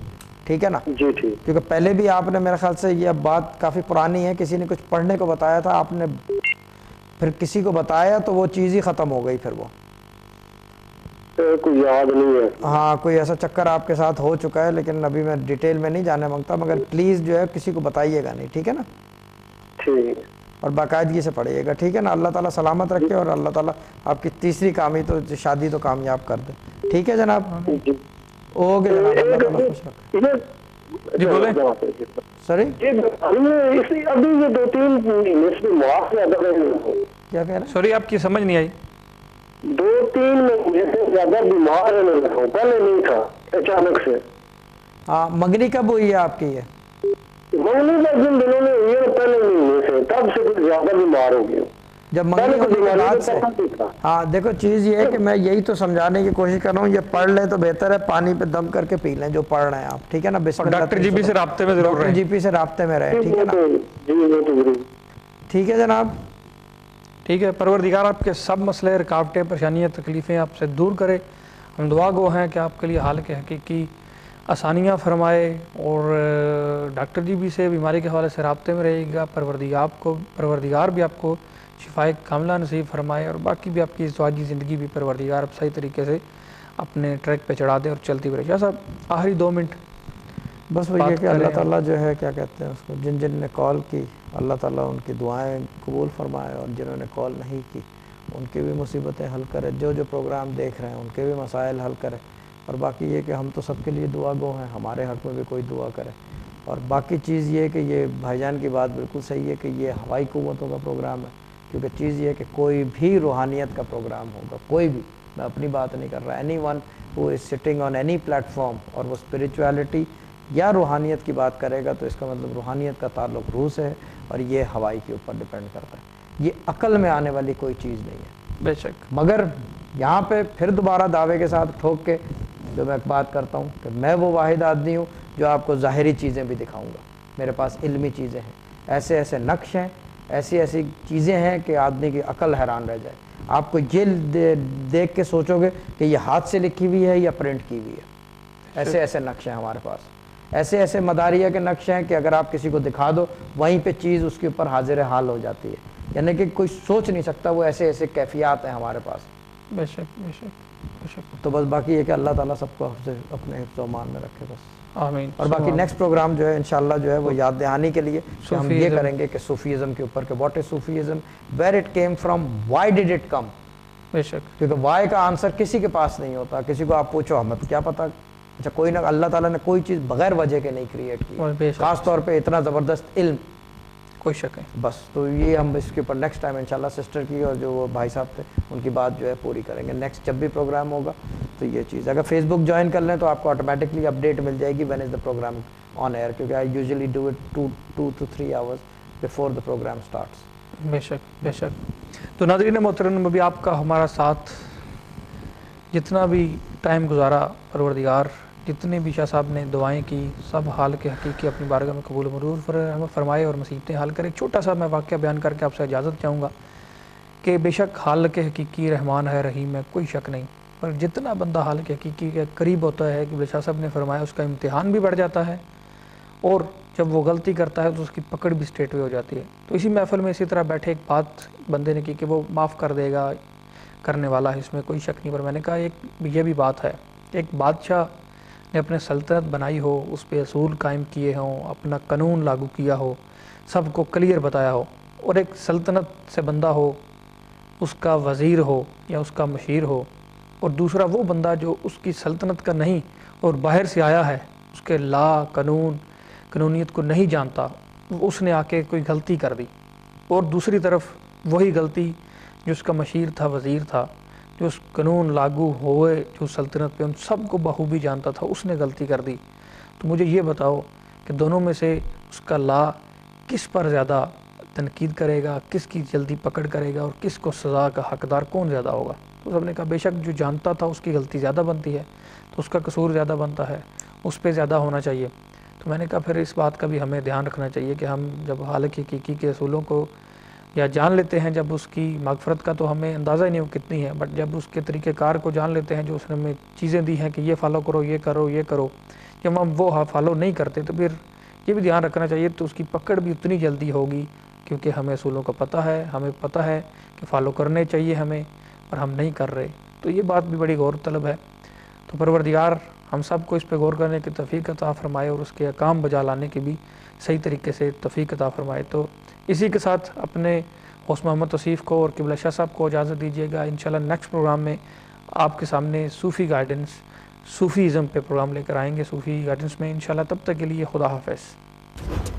ٹھیک ہے نا. جی ٹھیک. کیونکہ پہلے بھی آپ نے میرے خیال سے یہ بات کافی پرانی ہے, کسی نے کچھ پڑھنے کو بتایا تھا, آپ نے پھر کسی کو بتایا تو وہ چیز ہی ختم ہو گئی, پھر وہ کوئی یاد نہیں ہے. ہاں کوئی ایسا چکر آپ کے ساتھ ہو چکا ہے, لیکن ابھی میں ڈیٹیل میں نہیں جانے مانگتا, مگر پلیز جو ہے کسی کو بتائیے گا نہیں, ٹھیک ہے نا. ٹھیک. اور باقاعدگی سے پڑھیے گا, ٹھیک ہے نا. اللہ تعالیٰ سلامت رکھے, اور اللہ تعالیٰ آپ کی تیسری کامی تو شادی تو کامیاب کر دے, ٹھیک ہے جناب. اوکے جناب, اللہ تعالیٰ خوش رکھے. جی بولیں. سوری ابھی یہ 2-3 مہینے سے معاف زیادہ کیا کہہ رہے ہیں؟ سوری آپ کی سمجھ نہیں آئی. 2-3 مہینے سے زیادہ بیمار ہے, پہلے نہیں تھا, اچانک سے. ہاں منگنی کب ہوئی ہے آپ کی؟ یہ منگنی کا جن دنوں میں ہوئی ہے پہلے مہینے سے, تب سے کچھ زیادہ بیمار ہو گیا. جب منگنی ہونے کے بعد سے. ہاں دیکھو چیز یہ ہے کہ میں یہی تو سمجھانے کی کوشش کر رہا ہوں, یہ پڑھ لیں تو بہتر ہے, پانی پہ دم کر کے پی لیں جو پڑھ رہے ہیں آپ, ٹھیک ہے نا. بسم اللہ. ڈاکٹر جی پی سے رابطے میں ضرور رہیں. جی پی سے رابطے میں رہیں, ٹھیک ہے نا. ٹھیک ہے جناب. ٹھیک ہے. پروردگار آپ کے سب مسئلے, رکاوٹیں, پریشانیاں, تکلیفیں آپ سے دور کرے. ہم دعا گو ہیں کہ آپ کے لیے حال کے حقیقی آسانیاں فرمائے, اور ڈاکٹر جی بھی سے بیماری کے حوالے سے رابطے میں رہے گا. پروردگار بھی آپ کو شفائے کاملہ نصیب فرمائے, اور باقی بھی آپ کی ازدواجی زندگی بھی پروردگار اب صحیح طریقے سے اپنے ٹریک پہ چڑھا دے اور چلتی بھی رہے. شاہ صاحب آخری 2 منٹ بس وہ یہ کہ اللہ تعالیٰ جو ہے کیا کہتے ہیں اس کو, جن نے کال کی اللہ تعالیٰ ان کی دعائیں قبول فرمائے, اور جنہوں نے کال نہیں کی ان کی بھی مصیبتیں حل کرے, جو پروگرام دیکھ رہے ہیں ان کے بھی مسائل حل کرے. اور باقی یہ کہ ہم تو سب کے لیے دعا گو ہیں, ہمارے حق میں بھی کوئی دعا کرے. اور باقی چیز یہ ہے کہ یہ بھائی جان کی بات بالکل صحیح ہے کہ یہ ہوائی قوتوں کا پروگرام ہے, کیونکہ چیز یہ ہے کہ کوئی بھی روحانیت کا پروگرام ہوگا, کوئی بھی, میں اپنی بات نہیں کر رہا, any one who is sitting on any plate form, اور وہ اسپریچویلٹی یا روحانیت کی بات کرے گا تو اس کا مطلب روحانیت کا تعلق روح سے ہے, اور یہ ہوائی کے اوپر ڈیپینڈ کرتا ہے. یہ عقل میں آنے والی کوئی چیز نہیں ہے بے شک. مگر یہاں پہ پھر دوبارہ دعوے کے ساتھ ٹھوک کے جو میں ایک بات کرتا ہوں کہ میں وہ واحد آدمی ہوں جو آپ کو ظاہری چیزیں بھی دکھاؤں گا. میرے پاس علمی چیزیں ہیں, ایسے ایسے نقش ہیں, ایسی چیزیں ہیں کہ آدمی کی عقل حیران رہ جائے. آپ کو یہ دیکھ کے سوچو گے کہ یہ ہاتھ سے لکھی ہوئی ہے یا پرنٹ کی ہوئی ہے. ایسے ایسے نقش ہیں ہمارے پاس, ایسے ایسے مداریہ کے نقش ہیں کہ اگر آپ کسی کو دکھا دو وہیں پہ چیز اس کے اوپر حاضر حال ہو جاتی ہے, یعنی کہ کوئی سوچ نہیں سکتا. وہ ایسے ایسے کیفیات ہیں ہمارے پاس. بے شک بے شک بے شک. تو بس باقی یہ کہ اللہ تعالیٰ سب کو اپنے حفظ و امان میں رکھے بس. آمین. اور باقی نیکسٹ پروگرام جو ہے انشاءاللہ جو ہے وہ یاد دہانی کے لیے ہم یہ کریں گے کہ صوفیزم کے اوپر کہ what is Sufism, where it came from, why did it come. بے شک. کیونکہ وائی کا آنسر کسی کے پاس نہیں ہوتا. کسی کو آپ پوچھو ہمیں تو کیا پتا. اچھا کوئی نہ, اللہ تعالیٰ نے کوئی چیز بغیر وجہ کے نہیں کریٹ کی, خاص طور پہ اتنا زبردست علم, کوئی شک ہے. بس تو یہ ہم اس کے اوپر نیکسٹ ٹائم انشاءاللہ سسٹر کی اور جو وہ بھائی صاحب تھے ان کی بات جو ہے پوری کریں گے. نیکسٹ جب بھی پروگرام ہوگا تو یہ چیز, اگر فیس بک جوائن کر لیں تو آپ کو آٹومیٹکلی اپڈیٹ مل جائے گی when is the programme on air, کیونکہ I usually do it 2 to 3 hours before the programme starts. بے شک بے شک. تو ناظرین محترم, ابھی آپ کا ہمارا ساتھ جتنا بھی ٹائم گزارا, پروردگار جتنے بھی شاہ صاحب نے دعائیں کی سب حال کے حقیقی اپنی بارگاہ میں قبول مرور فرمائے اور مصیبتیں حل کرے. چھوٹا سا میں واقعہ بیان کر کے آپ سے اجازت چاہوں گا کہ بے شک حال کے حقیقی رحمان ہے, رحیم ہے, کوئی شک نہیں, پر جتنا بندہ حال کے حقیقی کے قریب ہوتا ہے کہ شاہ صاحب نے فرمایا اس کا امتحان بھی بڑھ جاتا ہے, اور جب وہ غلطی کرتا ہے تو اس کی پکڑ بھی اسٹریٹ وے ہو جاتی ہے. تو اسی محفل میں اسی طرح بیٹھے ایک بات بندے نے کی کہ وہ معاف کر دے گا, کرنے والا ہے, اس میں کوئی شک نہیں. پر میں نے کہا ایک یہ بھی بات ہے, ایک بادشاہ نے اپنے سلطنت بنائی ہو, اس پہ اصول قائم کیے ہوں, اپنا قانون لاگو کیا ہو, سب کو کلیئر بتایا ہو, اور ایک سلطنت سے بندہ ہو, اس کا وزیر ہو یا اس کا مشیر ہو, اور دوسرا وہ بندہ جو اس کی سلطنت کا نہیں اور باہر سے آیا ہے, اس کے لا قانونیت کو نہیں جانتا, اس نے آ کے کوئی غلطی کر دی, اور دوسری طرف وہی غلطی جو اس کا مشیر تھا, وزیر تھا, جو قانون لاگو ہوئے جو سلطنت پہ ان سب کو بخوبی جانتا تھا، اس نے غلطی کر دی. تو مجھے یہ بتاؤ کہ دونوں میں سے اس کا لا کس پر زیادہ تنقید کرے گا، کس کی جلدی پکڑ کرے گا، اور کس کو سزا کا حقدار کون زیادہ ہوگا؟ تو سب نے کہا بے شک جو جانتا تھا اس کی غلطی زیادہ بنتی ہے، تو اس کا قصور زیادہ بنتا ہے، اس پہ زیادہ ہونا چاہیے. تو میں نے کہا پھر اس بات کا بھی ہمیں دھیان رکھنا چاہیے کہ ہم جب حالق حقیقی کے اصولوں کو یا جان لیتے ہیں، جب اس کی مغفرت کا تو ہمیں اندازہ ہی نہیں ہو کتنی ہے، بٹ جب اس کے طریقہ کار کو جان لیتے ہیں جو اس نے ہمیں چیزیں دی ہیں کہ یہ فالو کرو، یہ کرو، یہ کرو، جب ہم وہ فالو نہیں کرتے تو پھر یہ بھی دھیان رکھنا چاہیے تو اس کی پکڑ بھی اتنی جلدی ہوگی، کیونکہ ہمیں اصولوں کا پتہ ہے، ہمیں پتہ ہے کہ فالو کرنے چاہیے ہمیں، اور ہم نہیں کر رہے. تو یہ بات بھی بڑی غور طلب ہے. تو پروردگار ہم سب کو اس پہ غور کرنے کی توفیق عطا فرمائے اور اس کے احکام بجا لانے کی بھی صحیح طریقے سے توفیق عطا فرمائے. تو اسی کے ساتھ اپنے ہوسٹ محمد توصیف کو اور قبلہ شاہ صاحب کو اجازت دیجیے گا. انشاءاللہ نیکسٹ پروگرام میں آپ کے سامنے صوفی گائیڈنس، صوفی ازم پہ پروگرام لے کر آئیں گے، صوفی گائیڈنس میں انشاءاللہ. تب تک کے لیے خدا حافظ.